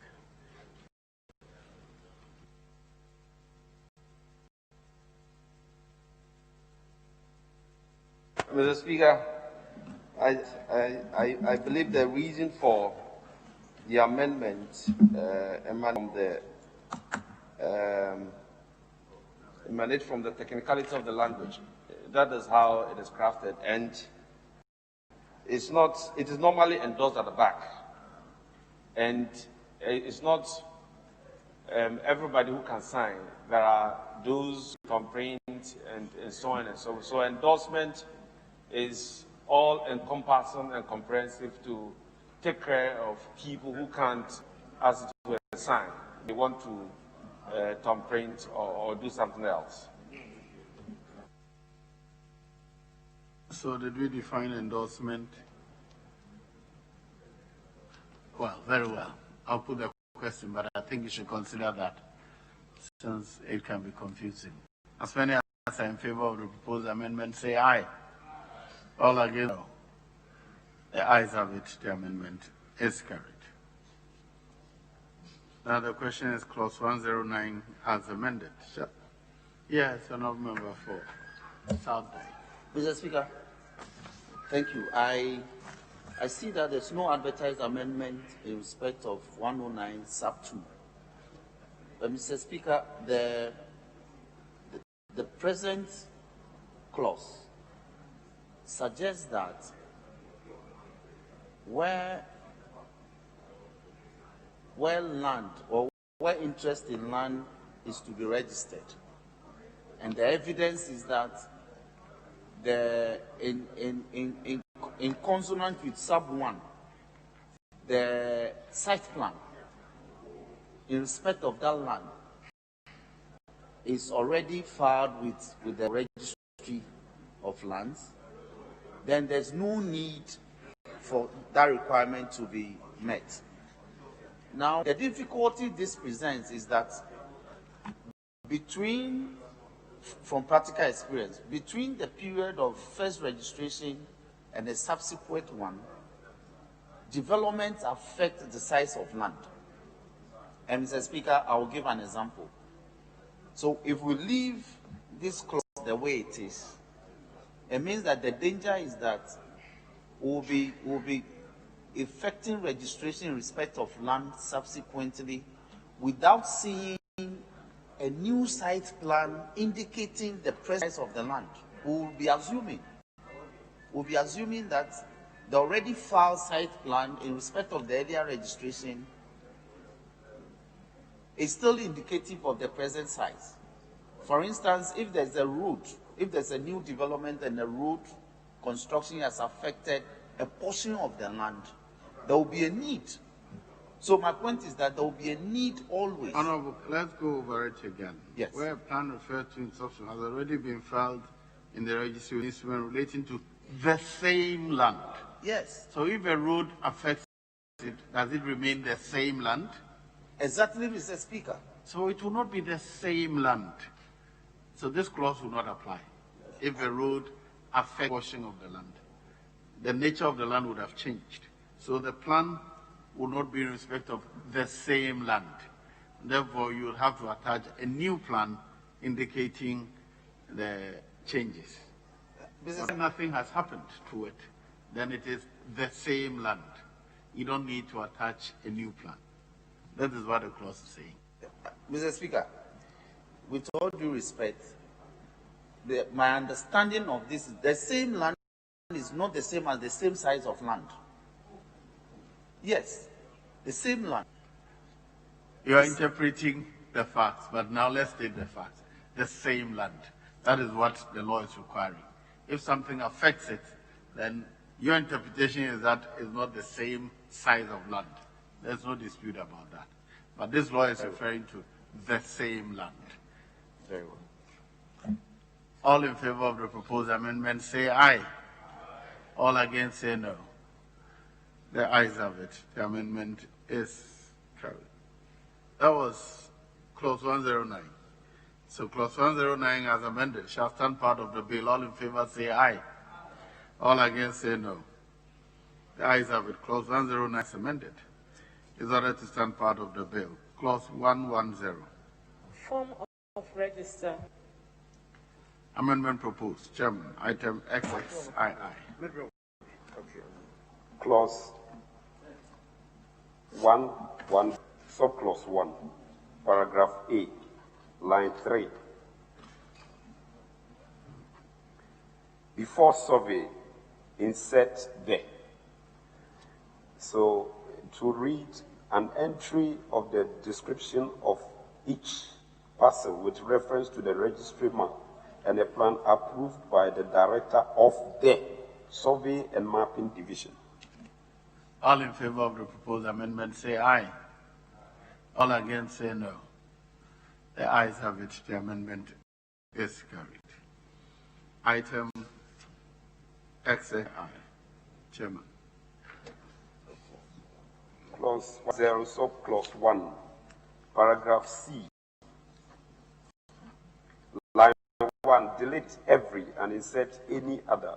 Speaker 13: Mr. Speaker, I believe the reason for the amendment emanate from the technicality of the language. That is how it is crafted, and it is normally endorsed at the back, and it's not everybody who can sign. There are those who can print and so on and so on. So endorsement is all encompassing and comprehensive to take care of people who can't, as it were, sign. They want to thumb print or do something else.
Speaker 11: So did we define endorsement? Well, very well. I'll put the question, but I think you should consider that since it can be confusing. As many as are in favor of the proposed amendment say aye. All against no. The ayes have it. The amendment is carried. Now the question is clause 109 as amended. Sure. Yes, Honourable Member for South Bay.
Speaker 3: Mr. Speaker, thank you. I see that there's no advertised amendment in respect of 109 sub 2. But Mr. Speaker, the present clause suggests that where land or where interest in land is to be registered, and the evidence is that in consonant with sub 1, the site plan in respect of that land is already filed with the registry of lands, then there's no need for that requirement to be met. Now, the difficulty this presents is that from practical experience, between the period of first registration and the subsequent one, developments affect the size of land. And Mr. Speaker, I will give an example. So if we leave this clause the way it is, it means that the danger is that we'll be effecting registration in respect of land subsequently without seeing a new site plan indicating the presence of the land. We'll be assuming that the already filed site plan in respect of the earlier registration is still indicative of the present size. For instance, if there's a road, if there's a new development and the road construction has affected a portion of the land, there will be a need. So my point is that there will be a need always.
Speaker 11: Honorable, let's go over it again.
Speaker 3: Yes.
Speaker 11: Where a plan referred to in substance has already been filed in the registry of instrument relating to the same land.
Speaker 3: Yes.
Speaker 11: So if a road affects it, does it remain the same land?
Speaker 3: Exactly, Mr. Speaker.
Speaker 11: So it will not be the same land. So this clause will not apply. If a road affects a portion of the land, the nature of the land would have changed. So the plan will not be in respect of the same land. Therefore, you will have to attach a new plan indicating the changes. If nothing has happened to it, then it is the same land. You don't need to attach a new plan. That is what the clause is saying.
Speaker 3: Mr. Speaker, with all due respect, my understanding of this is the same land is not the same as the same size of land. Yes, the same land.
Speaker 11: You are interpreting the facts, but now let's take the facts. The same land. That is what the law is requiring. If something affects it, then your interpretation is that it's not the same size of land. There's no dispute about that. But this law is referring to the same land.
Speaker 3: Very well.
Speaker 11: All in favor of the proposed amendment say aye. All against say no. The ayes have it. The amendment is carried. That was clause 109. So clause 109 as amended shall stand part of the bill. All in favor say aye. All against say no. The ayes have it. Clause 109 is amended. Is ordered to stand part of the bill. Clause 110.
Speaker 7: Form of register.
Speaker 11: Amendment proposed. Chairman, item XXII.
Speaker 9: Clause 1, subclause 1, paragraph A, line 3. Before survey, insert the. So to read an entry of the description of each parcel with reference to the registry map and a plan approved by the director of the Survey and Mapping Division.
Speaker 11: All in favor of the proposed amendment say aye. All against say no. The ayes have it. The amendment is carried. Item XXI. Chairman.
Speaker 9: Clause 0, subclause 1, paragraph C, line 1, delete every and insert any other.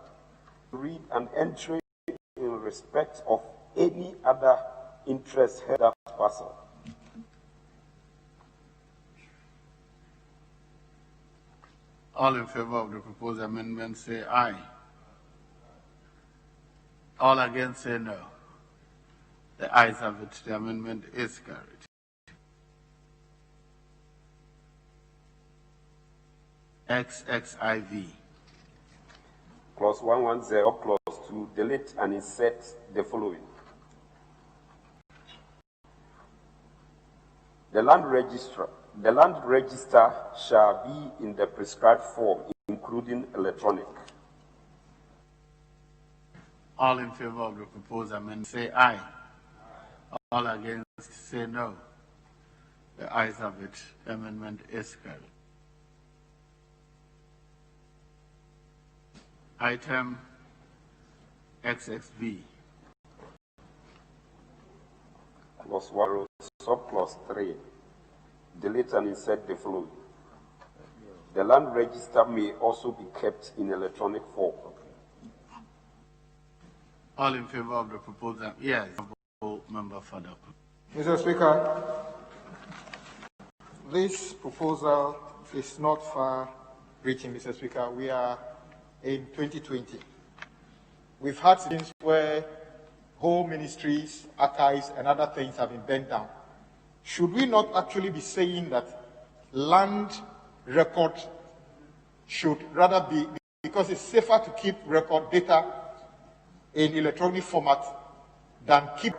Speaker 9: Read an entry in respect of any other interest held that parcel.
Speaker 11: All in favor of the proposed amendment say aye. All against say no. The ayes have it. The amendment is carried. XXIV.
Speaker 9: Clause 110, clause 2, delete and insert the following. The land register shall be in the prescribed form, including electronic.
Speaker 11: All in favor of the proposed amendment say aye. All against say no. The ayes have it. The amendment is carried. Item XXV.
Speaker 9: Clause 1, subclause 3, delete and insert the following. The land register may also be kept in electronic form.
Speaker 11: All in favor of the proposal? Yes. Member Fada.
Speaker 17: Mr. Speaker, this proposal is not far-reaching, Mr. Speaker. We are in 2020. We've had things where whole ministries, archives, and other things have been burnt down. Should we not actually be saying that land record should rather be, because it's safer to keep record data in electronic format than keep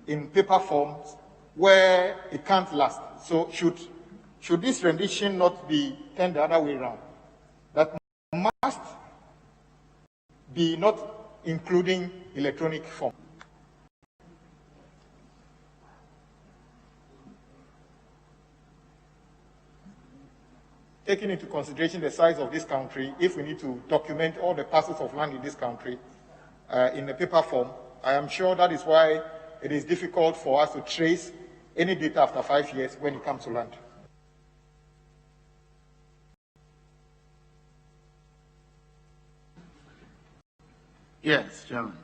Speaker 17: in paper forms where it can't last. So should this rendition not be turned the other way around? That must be not including electronic form. Taking into consideration the size of this country, if we need to document all the parcels of land in this country in a paper form, I am sure that is why it is difficult for us to trace any data after 5 years when it comes to land.
Speaker 11: Yes, Chairman.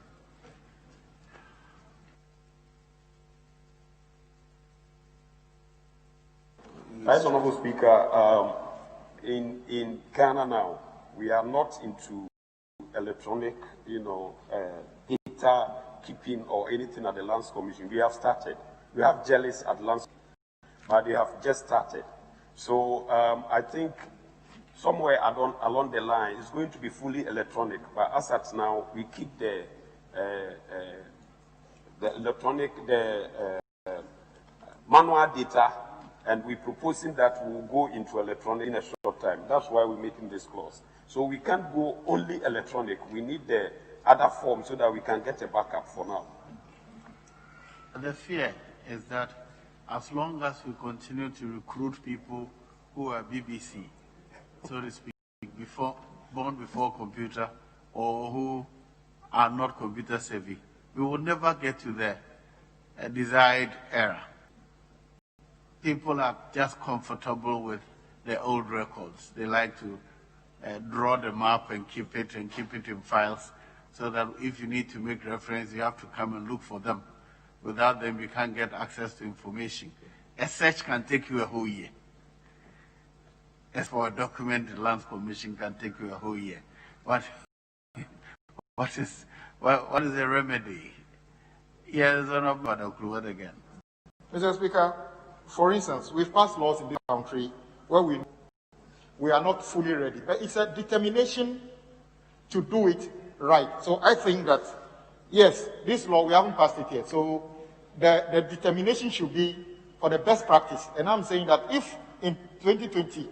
Speaker 9: Right, Honorable Speaker, in Ghana now, we are not into electronic, data keeping or anything at the Lands Commission. We have started. We have jellies at Lands, but they have just started. So I think somewhere along the line, it's going to be fully electronic. But as at now, we keep the electronic, manual data, and we're proposing that we'll go into electronic in a short time. That's why we're making this clause. So we can't go only electronic. We need the other form so that we can get a backup for now.
Speaker 11: The fear is that as long as we continue to recruit people who are BBC, so to speak, born before computer, or who are not computer savvy, we will never get to the desired era. People are just comfortable with the old records. They like to draw the map and keep it in files, so that if you need to make reference, you have to come and look for them. Without them, you can't get access to information. A search can take you a whole year. As for a document, the Lands Commission can take you a whole year. What is the remedy? Yes, Honorable again.
Speaker 17: Mr. Speaker, for instance, we've passed laws in this country where we are not fully ready, but it's a determination to do it right. So I think that, yes, this law, we haven't passed it yet. So the determination should be for the best practice. And I'm saying that if in 2020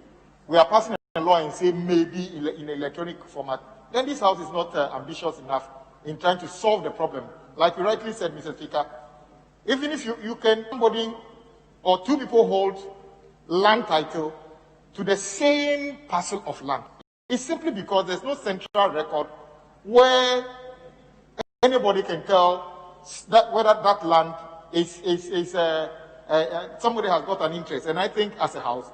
Speaker 17: we are passing a law and say maybe in electronic format, then this House is not ambitious enough in trying to solve the problem. Like you rightly said, Mr. Speaker, even if you can, somebody or two people hold land title to the same parcel of land. It's simply because there's no central record where anybody can tell that whether that land is somebody has got an interest. And I think as a House,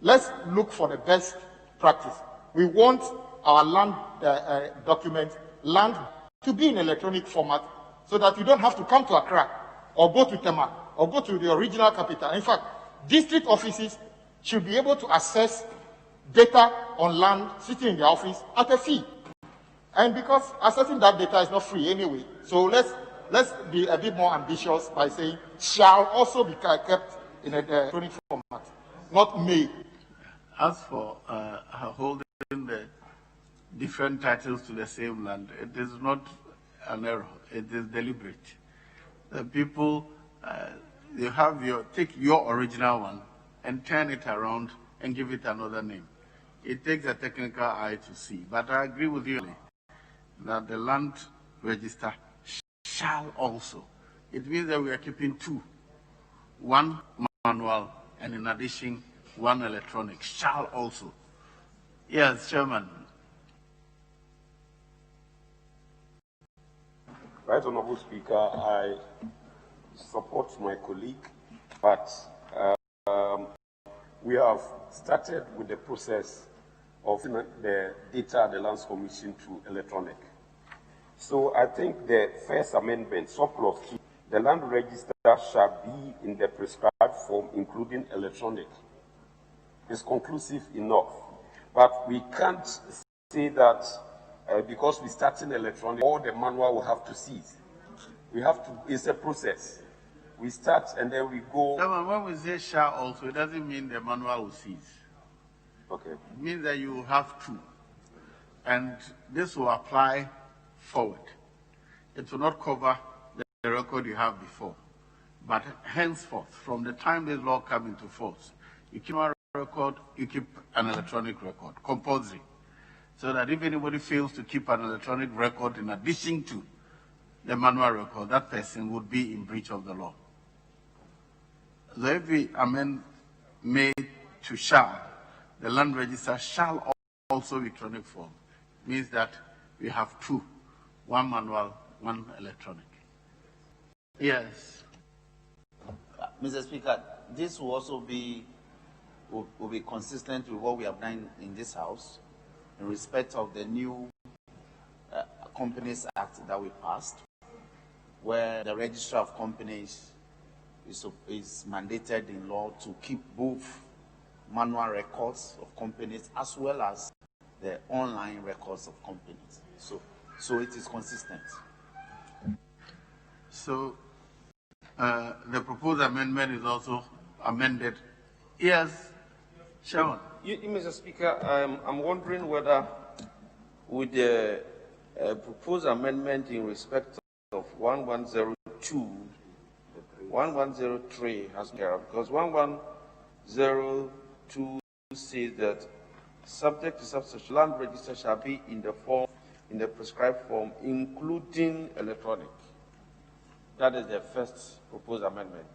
Speaker 17: let's look for the best practice. We want our land document, land to be in electronic format so that you don't have to come to Accra or go to Tema or go to the original capital. In fact, district offices should be able to access data on land sitting in their office at a fee. And because accessing that data is not free anyway, so let's be a bit more ambitious by saying shall also be kept in a electronic format, not may.
Speaker 11: As for holding the different titles to the same land, it is not an error, it is deliberate. The people, you have take your original one and turn it around and give it another name. It takes a technical eye to see, but I agree with you that the land register shall also. It means that we are keeping two, one manual and in addition, one electronic, shall also. Yes, Chairman.
Speaker 9: Right, Honorable Speaker, I support my colleague, but we have started with the process of the data at the Lands Commission to electronic. So I think the first amendment, surplus, the land register shall be in the prescribed form, including electronic, is conclusive enough. But we can't say that because we start in electronic, all the manual will have to cease. We have to, it's a process. We start and then we go.
Speaker 11: When we say shall also, it doesn't mean the manual will cease.
Speaker 9: Okay.
Speaker 11: It means that you have to. And this will apply forward. it will not cover the record you have before. But henceforth, from the time this law comes into force, you keep a record, you keep an electronic record, compulsory. So that if anybody fails to keep an electronic record in addition to the manual record, that person would be in breach of the law. So if we amend made to shall, the land register shall also be electronic form, means that we have two, one manual, one electronic. Yes.
Speaker 3: Mr. Speaker, this will also be consistent with what we have done in this House in respect of the new Companies Act that we passed, where the Registrar of Companies is mandated in law to keep both manual records of companies as well as the online records of companies. So it is consistent.
Speaker 11: So the proposed amendment is also amended. Yes, Chairman.
Speaker 13: Mr. Speaker, I'm wondering whether with the proposed amendment in respect of 1102, 1103 has been, because 1102 says that subject to subsection, land register shall be in the prescribed form, including electronic. That is the first proposed amendment.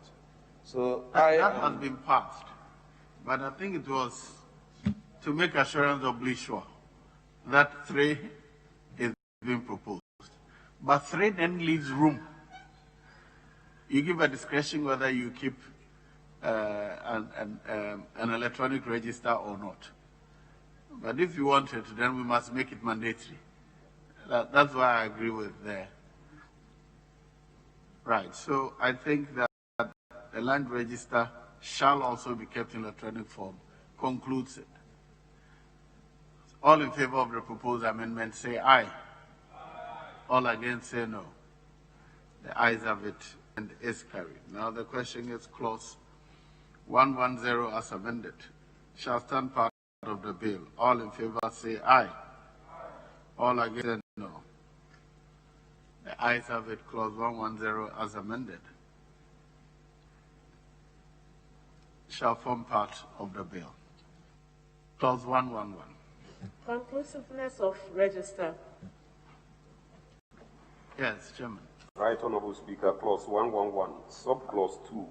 Speaker 13: So
Speaker 11: that has been passed, but I think it was to make assurance doubly sure that 3 is being proposed. But 3 then leaves room. You give a discretion whether you keep an electronic register or not. But if you want it, then we must make it mandatory. That's why I agree with the right. So I think that the land register shall also be kept in electronic form concludes it. All in favor of the proposed amendment say aye. All against say no. The ayes have it and is carried. Now the question is clause 110 as amended shall stand part of the bill. All in favor say aye. All against say no. The ayes have it. Clause 110 as amended shall form part of the bill. Clause 111.
Speaker 19: Conclusiveness of register.
Speaker 11: Yes, Chairman.
Speaker 9: Right Honorable Speaker, clause 111, subclause 2,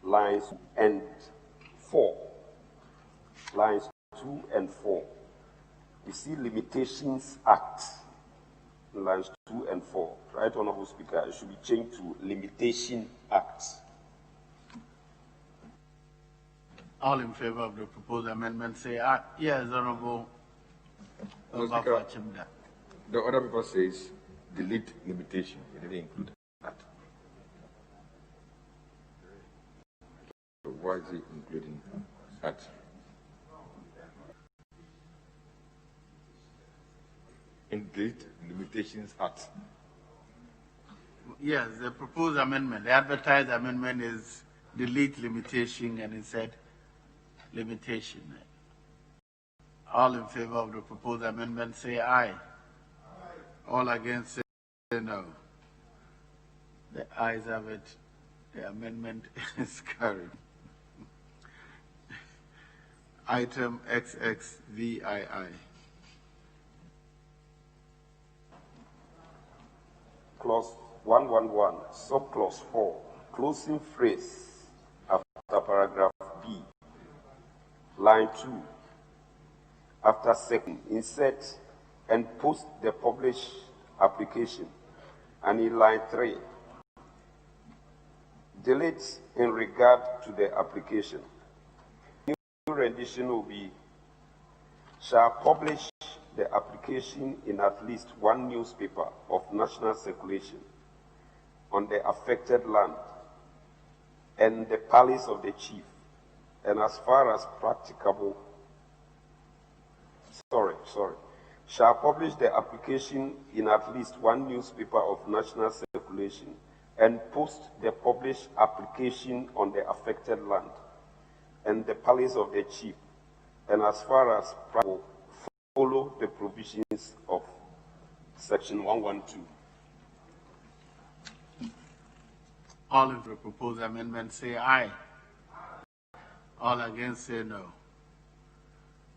Speaker 9: lines and 4. Lines 2 and 4. We see Limitations Act, lines 2 and 4. Right Honorable Speaker, it should be changed to Limitation Act.
Speaker 11: All in favor of the proposed amendment say aye. Yes, Honorable
Speaker 20: Speaker, the other paper says delete limitation. It didn't include that. So why is it including that? In delete limitations act.
Speaker 11: Yes, the proposed amendment, the advertised amendment is delete limitation, and it said limitation. All in favor of the proposed amendment say aye. All against say no. The ayes have it. The amendment is carried. Item XXVII.
Speaker 9: Clause 111, subclause 4, closing phrase after paragraph B, line 2, after second, insert and post the published application, and in line 3, delete in regard to the application. New rendition will be, shall publish the application in at least one newspaper of national circulation on the affected land and the palace of the chief, and as far as practicable, shall publish the application in at least one newspaper of national circulation and post the published application on the affected land and the palace of the chief, and as far as practicable, follow the provisions of section 112.
Speaker 11: All in favor of the proposed amendment say aye. All against say no.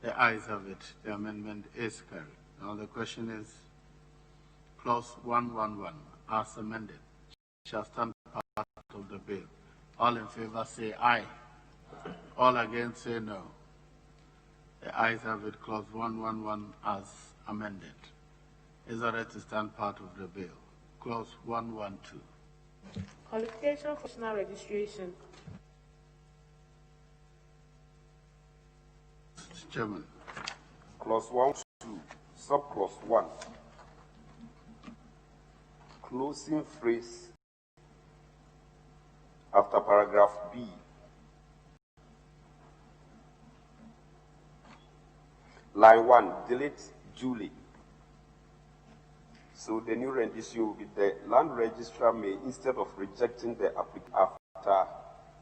Speaker 11: The ayes have it. The amendment is carried. Now the question is, clause 111 as amended shall stand part of the bill. All in favor say aye. All against say no. The ayes have it. Clause 111 as amended is ordered to stand part of the bill. Clause 112.
Speaker 19: Qualification for national registration.
Speaker 11: Mr. Chairman.
Speaker 9: Clause 112, subclause 1. Closing phrase after paragraph B. Line 1, delete duly. So the new rendition will be the land registrar may, instead of rejecting the applicant after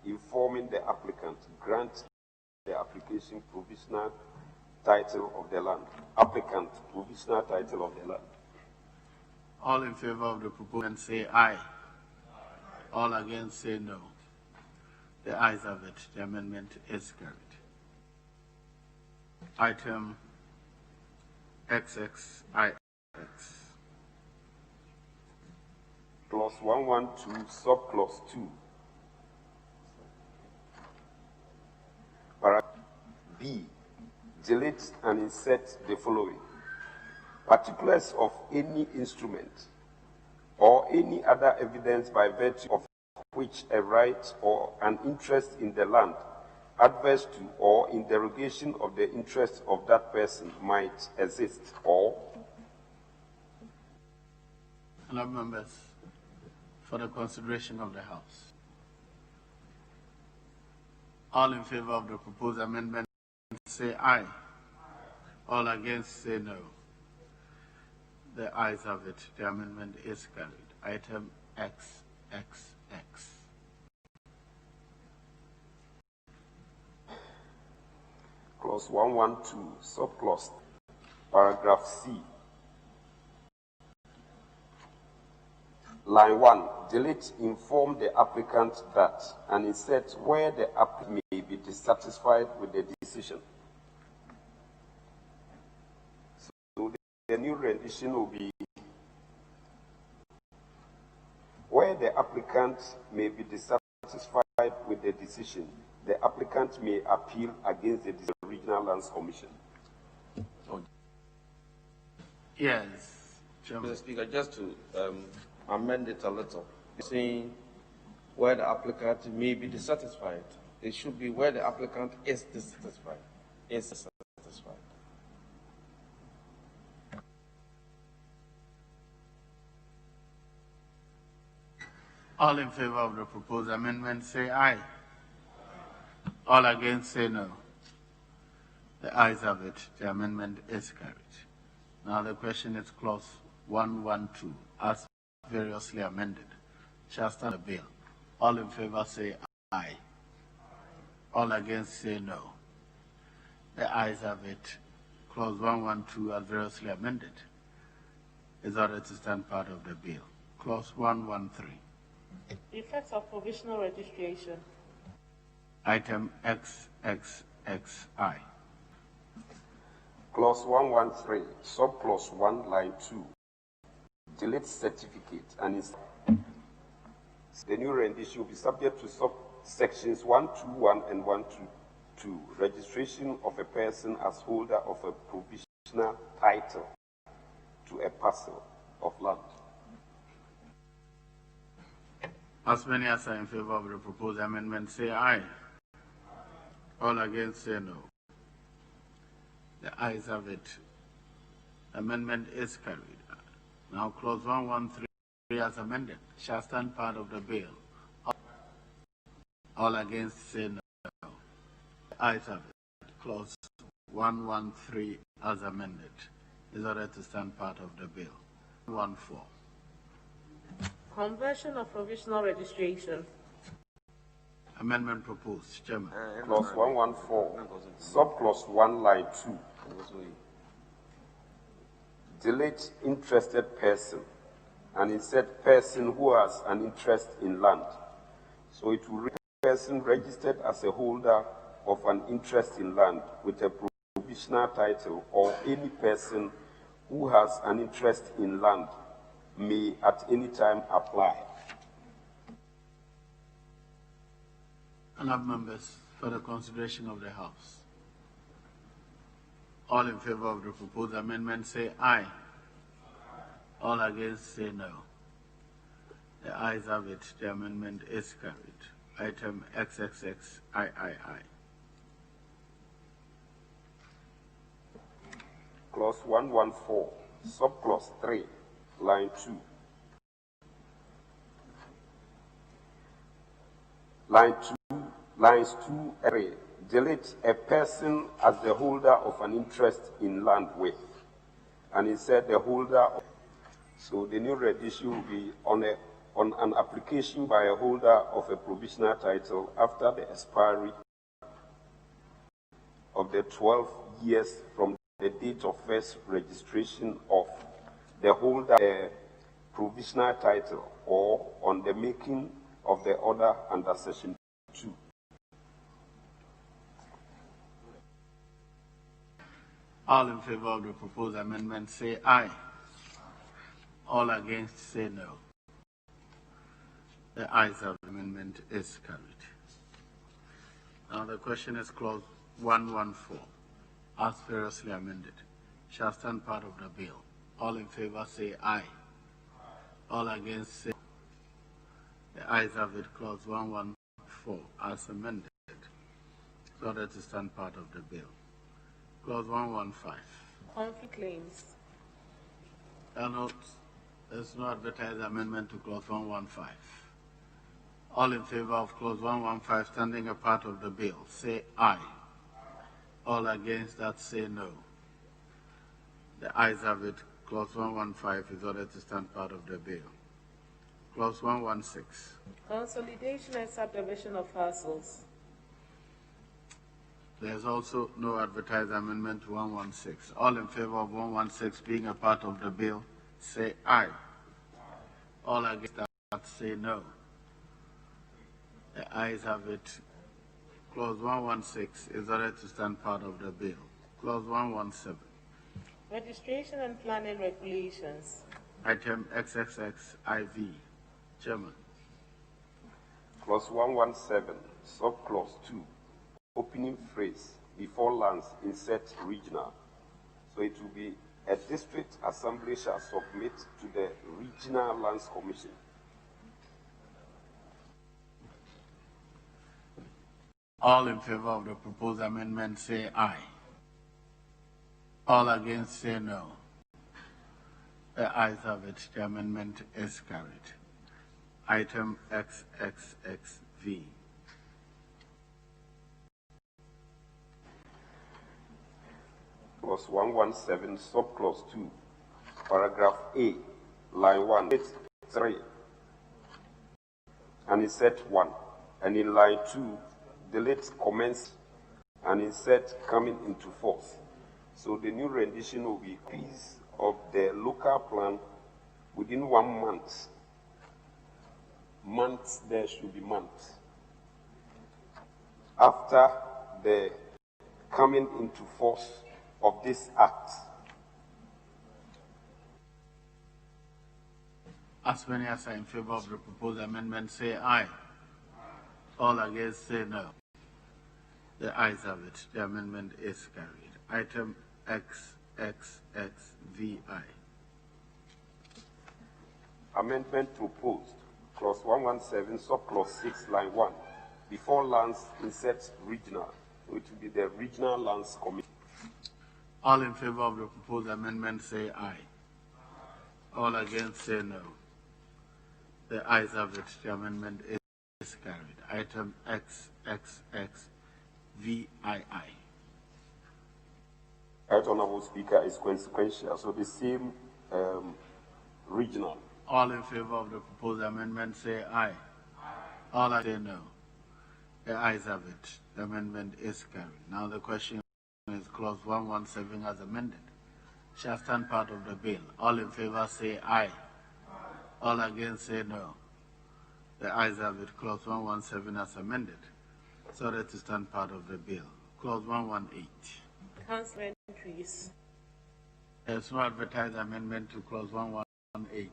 Speaker 9: informing the applicant, grant the application provisional title of the land. Applicant provisional title of the land.
Speaker 11: All in favor of the proposal say aye. All against say no. The ayes have it. The amendment is carried. Item XXIX.
Speaker 9: Clause 112, subclause 2. Paragraph B. Delete and insert the following. Particulars of any instrument or any other evidence by virtue of which a right or an interest in the land adverse to or in derogation of the interest of that person might exist, or
Speaker 11: Honourable members, for the consideration of the House. All in favor of the proposed amendment say aye. All against say no. The ayes have it. The amendment is carried. Item XXX.
Speaker 9: Clause 112, subclause, paragraph C. Line 1, delete inform the applicant that and insert where the applicant may be dissatisfied with the decision. So the new rendition will be where the applicant may be dissatisfied with the decision, the applicant may appeal against the Regional Lands Commission.
Speaker 11: Yes, Chairman.
Speaker 13: Mr. Speaker, just to amend it a little, saying where the applicant may be dissatisfied, it should be where the applicant is dissatisfied. Is dissatisfied.
Speaker 11: All in favor of the proposed amendment say aye. All against say no. The ayes have it. The amendment is carried. Now the question is clause 112 as variously amended. Shall stand the bill. All in favor say aye. All against say no. The ayes have it. Clause 112 as variously amended is ordered to stand part of the bill. Clause 113.
Speaker 19: Effects of provisional registration.
Speaker 11: Item XXXI.
Speaker 9: Clause 113, subclause 1, line 2. Delete certificate and the new rendition will be subject to subsections 121 and 122. Registration of a person as holder of a provisional title to a parcel of land.
Speaker 11: As many as are in favor of the proposed amendment say aye. All against say no. The ayes have it. Amendment is carried. Now clause 113 as amended shall stand part of the bill. All against say no. The ayes have it. Clause 113 as amended is ordered to stand part of the bill. 114.
Speaker 19: Conversion of provisional registration.
Speaker 11: Amendment proposed. Chairman.
Speaker 9: Clause 114, subclause 1, line 2. Delete interested person and insert person who has an interest in land. So it will read a person registered as a holder of an interest in land with a provisional title, or any person who has an interest in land may at any time apply.
Speaker 11: Honourable members, for the consideration of the House. All in favour of the proposed amendment say aye. All against say no. The ayes have it. The amendment is carried. Item XXXIII.
Speaker 9: Clause 114, subclause 3, line 2. Lines 2 and 3. Delete a person as the holder of an interest in land with. And instead the holder of, so the new rendition will be on an application by a holder of a provisional title after the expiry of the 12 years from the date of first registration of the holder a provisional title, or on the making of the order under section 2.
Speaker 11: All in favour of the proposed amendment say aye. All against say no. The ayes have the amendment is carried. Now the question is clause 114, as variously amended, shall stand part of the bill. All in favour say aye. All against say no. The ayes have it. Clause 114 as amended, so that to stand part of the bill. Clause 115.
Speaker 19: Conflict claims.
Speaker 11: There's no advertised amendment to clause 115. All in favour of clause 115 standing a part of the bill say aye. All against that say no. The ayes have it. Clause 115 is ordered to stand part of the bill. Clause 116.
Speaker 19: Consolidation and subdivision of parcels.
Speaker 11: There's also no advertised amendment to 116. All in favour of 116 being a part of the bill say aye. All against that say no. The ayes have it. Clause 116 is ordered to stand part of the bill. Clause 117.
Speaker 19: Registration and planning regulations.
Speaker 11: Item XXXIV. Chairman.
Speaker 9: Clause 117, subclause 2, opening phrase, before lands, insert regional. So it will be a district assembly shall submit to the Regional Lands Commission.
Speaker 11: All in favour of the proposed amendment say aye. All against say no. The ayes have it. The amendment is carried. Item XXXV.
Speaker 9: Clause 117, subclause 2, paragraph A, line 1, 3, and insert 1. And in line 2, delete commence and insert coming into force. So the new rendition will be piece of the local plan within 1 month. Months, there should be months. After the coming into force of this act.
Speaker 11: As many as are in favour of the proposed amendment say aye. All against say no. The ayes have it. The amendment is carried. Item XXXVI.
Speaker 9: Amendment proposed. Clause 117, subclause 6, line 1. Before lands, insert regional. So it will be the Regional Lands Commission.
Speaker 11: All in favour of the proposed amendment say aye. All against say no. The ayes have it. The amendment is carried. Item XXXVII.
Speaker 9: Right, Honourable Speaker, is consequential. So the same regional.
Speaker 11: All in favour of the proposed amendment say aye. All against say no. The ayes have it. The amendment is carried. Now the question is clause 117 as amended. Shall stand part of the bill. All in favour say aye. All against say no.
Speaker 14: The ayes have it. Clause 117 as amended. So that to stand part of the bill. Clause 118.
Speaker 19: Councillor Entries.
Speaker 14: There's no advertised amendment to clause 118.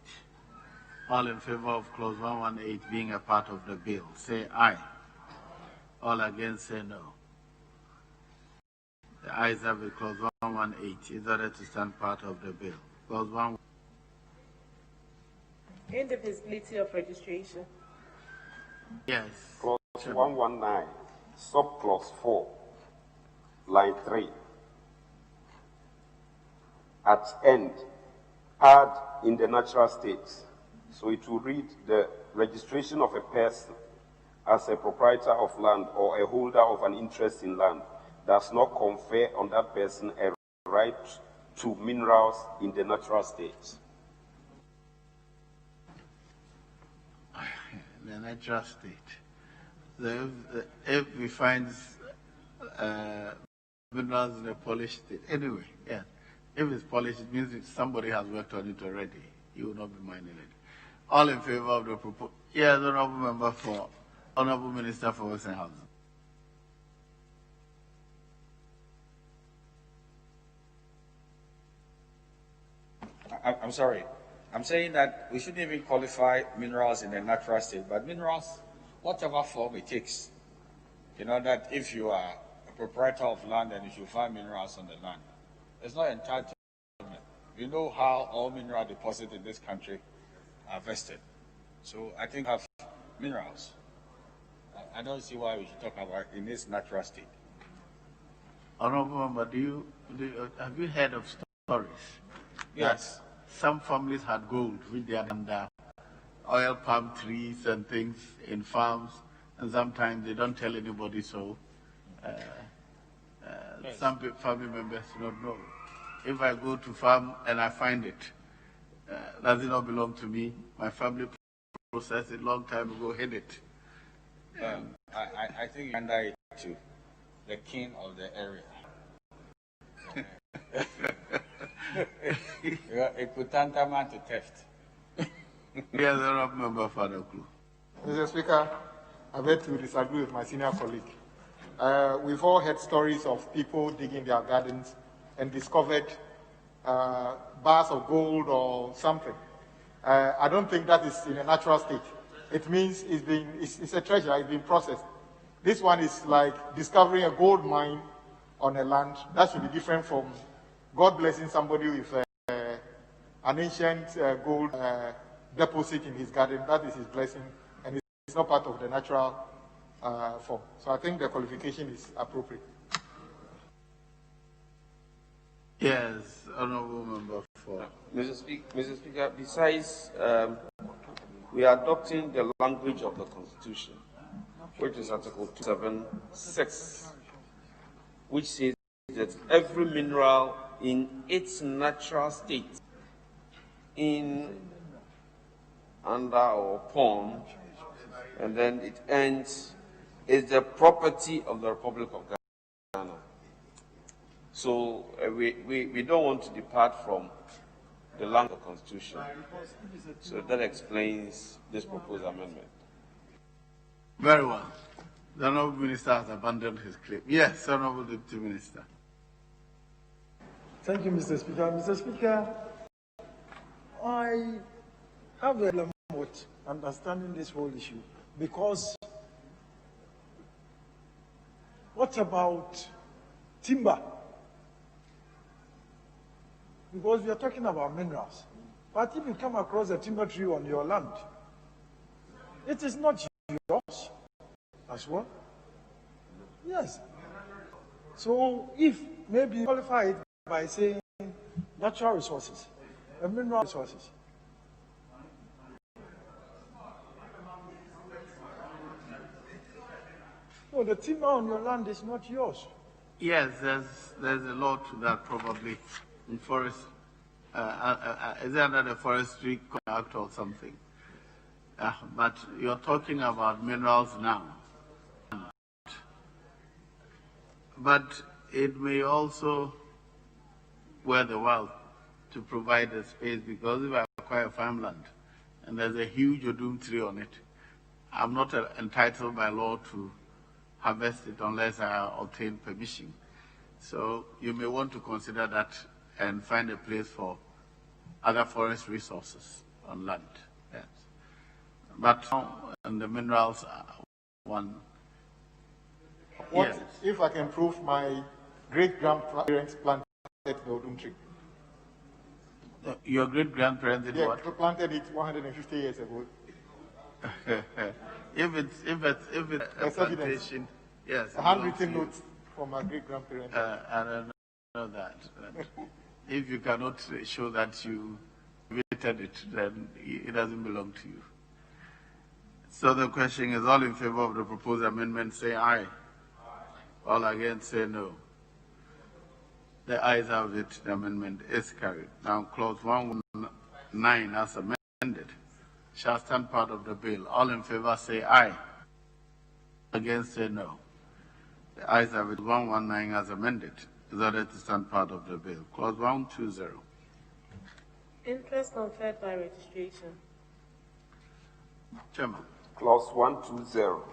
Speaker 14: All in favor of clause 118 being a part of the bill, say aye. All against, say no. The ayes have it. Clause 118 is ordered to stand part of the bill. Clause 1.
Speaker 19: Indivisibility of registration.
Speaker 14: Yes.
Speaker 9: Clause 119, subclause 4, line 3. At end, add in the natural state. So it will read the registration of a person as a proprietor of land or a holder of an interest in land does not confer on that person a right to minerals in the natural state.
Speaker 14: The natural state. So if we find minerals in a polished state, anyway, yeah. If it's polished, it means somebody has worked on it already. You will not be mining it. All in favor of the proposal? Yes, Honourable Member for Honourable Minister for Works and Housing.
Speaker 21: I'm sorry. I'm saying that we shouldn't even qualify minerals in a natural state, but minerals, whatever form it takes. You know that if you are a proprietor of land and if you find minerals on the land, it's not entitled. You know how all mineral deposits in this country are vested. So I think have minerals. I don't see why we should talk about in this natural state.
Speaker 14: Honourable Member, have you heard of stories?
Speaker 21: Yes.
Speaker 14: Some families had gold which they had under oil palm trees and things in farms, and sometimes they don't tell anybody so.
Speaker 21: Yes.
Speaker 14: Some family members do not know. If I go to farm and I find it, does it not belong to me? My family processed it long time ago, hid it.
Speaker 21: I think you under it to the king of the area. It could tantamount to theft.
Speaker 14: Yes, Honourable Member Father Klu.
Speaker 17: Mr. Speaker, I beg to disagree with my senior colleague. We've all heard stories of people digging their gardens and discovered bars of gold or something. I don't think that is in a natural state. It means it's a treasure, it's been processed. This one is like discovering a gold mine on a land. That should be different from God blessing somebody with an ancient gold deposit in his garden. That is his blessing, and it's not part of the natural form. So I think the qualification is appropriate.
Speaker 14: Yes, Honourable Member for.
Speaker 13: Mr. Speaker, besides, we are adopting the language of the Constitution, which is Article 276, which says that every mineral in its natural state, in, under, or upon, and then it ends, is the property of the Republic of Ghana. So we don't want to depart from the language of the Constitution. So that explains this proposed amendment.
Speaker 14: Very well. The Honourable Minister has abandoned his claim. Yes, Honourable Deputy Minister.
Speaker 6: Thank you, Mr. Speaker. Mr. Speaker, I have a dilemma with understanding this whole issue because what about timber? Because we are talking about minerals. But if you come across a timber tree on your land, it is not yours as well. Yes. So if maybe you qualify it by saying natural resources and mineral resources. No, the timber on your land is not yours.
Speaker 14: Yes, there's a law to that probably in forest. Is it under the Forestry Act or something? But you're talking about minerals now. But it may also worth the while to provide a space, because if I acquire farmland and there's a huge odum tree on it,
Speaker 11: I'm not entitled by law to harvest it unless I obtain permission. So you may want to consider that and find a place for other forest resources on land. Yes. But and the minerals are one.
Speaker 17: What
Speaker 11: Yes.
Speaker 17: if I can prove my great-grandparents planted the Odum tree?
Speaker 11: Your great-grandparents did what?
Speaker 17: Planted it 150 years ago.
Speaker 11: if it's a plantation, yes.
Speaker 17: A handwritten note from my great-grandparents.
Speaker 11: I don't know that. If you cannot show that you created it, then it doesn't belong to you. So the question is, all in favor of the proposed amendment, say aye. All against, say no. The ayes have it, the amendment is carried. Now, clause 119 as amended shall stand part of the bill. All in favor, say aye. Against, say no. The ayes have it, 119 as amended is ordered to stand part of the bill. Clause 120.
Speaker 19: Interest conferred by registration.
Speaker 11: Chairman.
Speaker 9: Clause 120.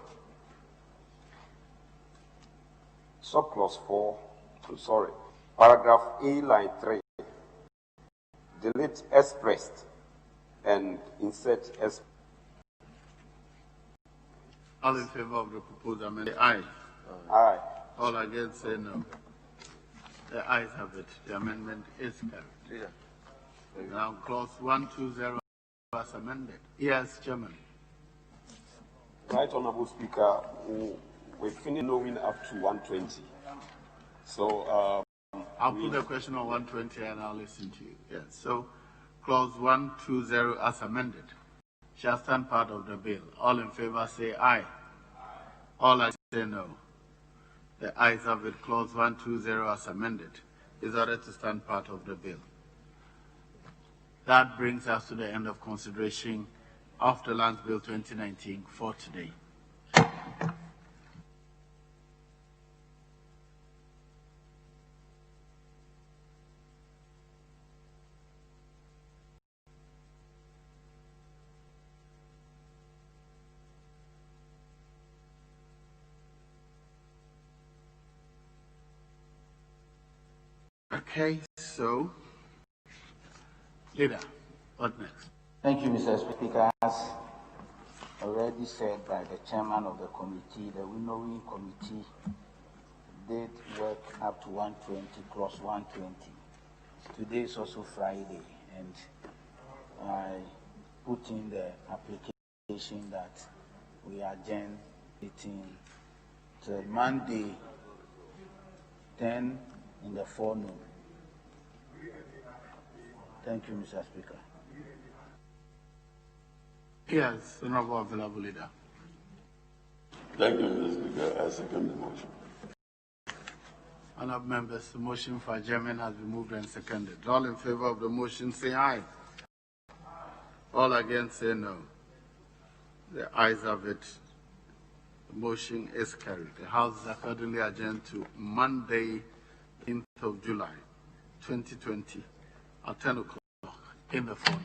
Speaker 9: Subclause 4, paragraph A, line 3. Delete expressed and insert S.
Speaker 11: All in favor of the proposed amendment, aye.
Speaker 9: Aye.
Speaker 11: All against, say no. The ayes have it. The amendment is carried. Now, clause 120 as amended. Yes, Chairman.
Speaker 9: Right Honorable Speaker, we finished knowing up to 120. So
Speaker 11: I'll put the question on 120 and I'll listen to you. Yes. So, clause 120 as amended shall stand part of the bill. All in favor say aye. All against say no. The ayes have it. Clause 120 as amended is ordered to stand part of the bill. That brings us to the end of consideration of the Lands Bill 2019 for today. Okay, so, Leader, what next?
Speaker 18: Thank you, Mr. Speaker. As already said by the chairman of the committee, the winnowing committee did work up to 120, clause 120. Today is also Friday, and I put in the application that we adjourn meeting till Monday, 10 in the forenoon. Thank you, Mr. Speaker.
Speaker 11: Yes, Honorable Available Leader.
Speaker 12: Thank you, Mr. Speaker. I second the motion.
Speaker 11: Honorable members, the motion for adjournment has been moved and seconded. All in favor of the motion say aye. All against say no. The ayes have it. The motion is carried. The House is accordingly adjourned to Monday, 10th of July, 2020, at 10 o'clock in the forenoon.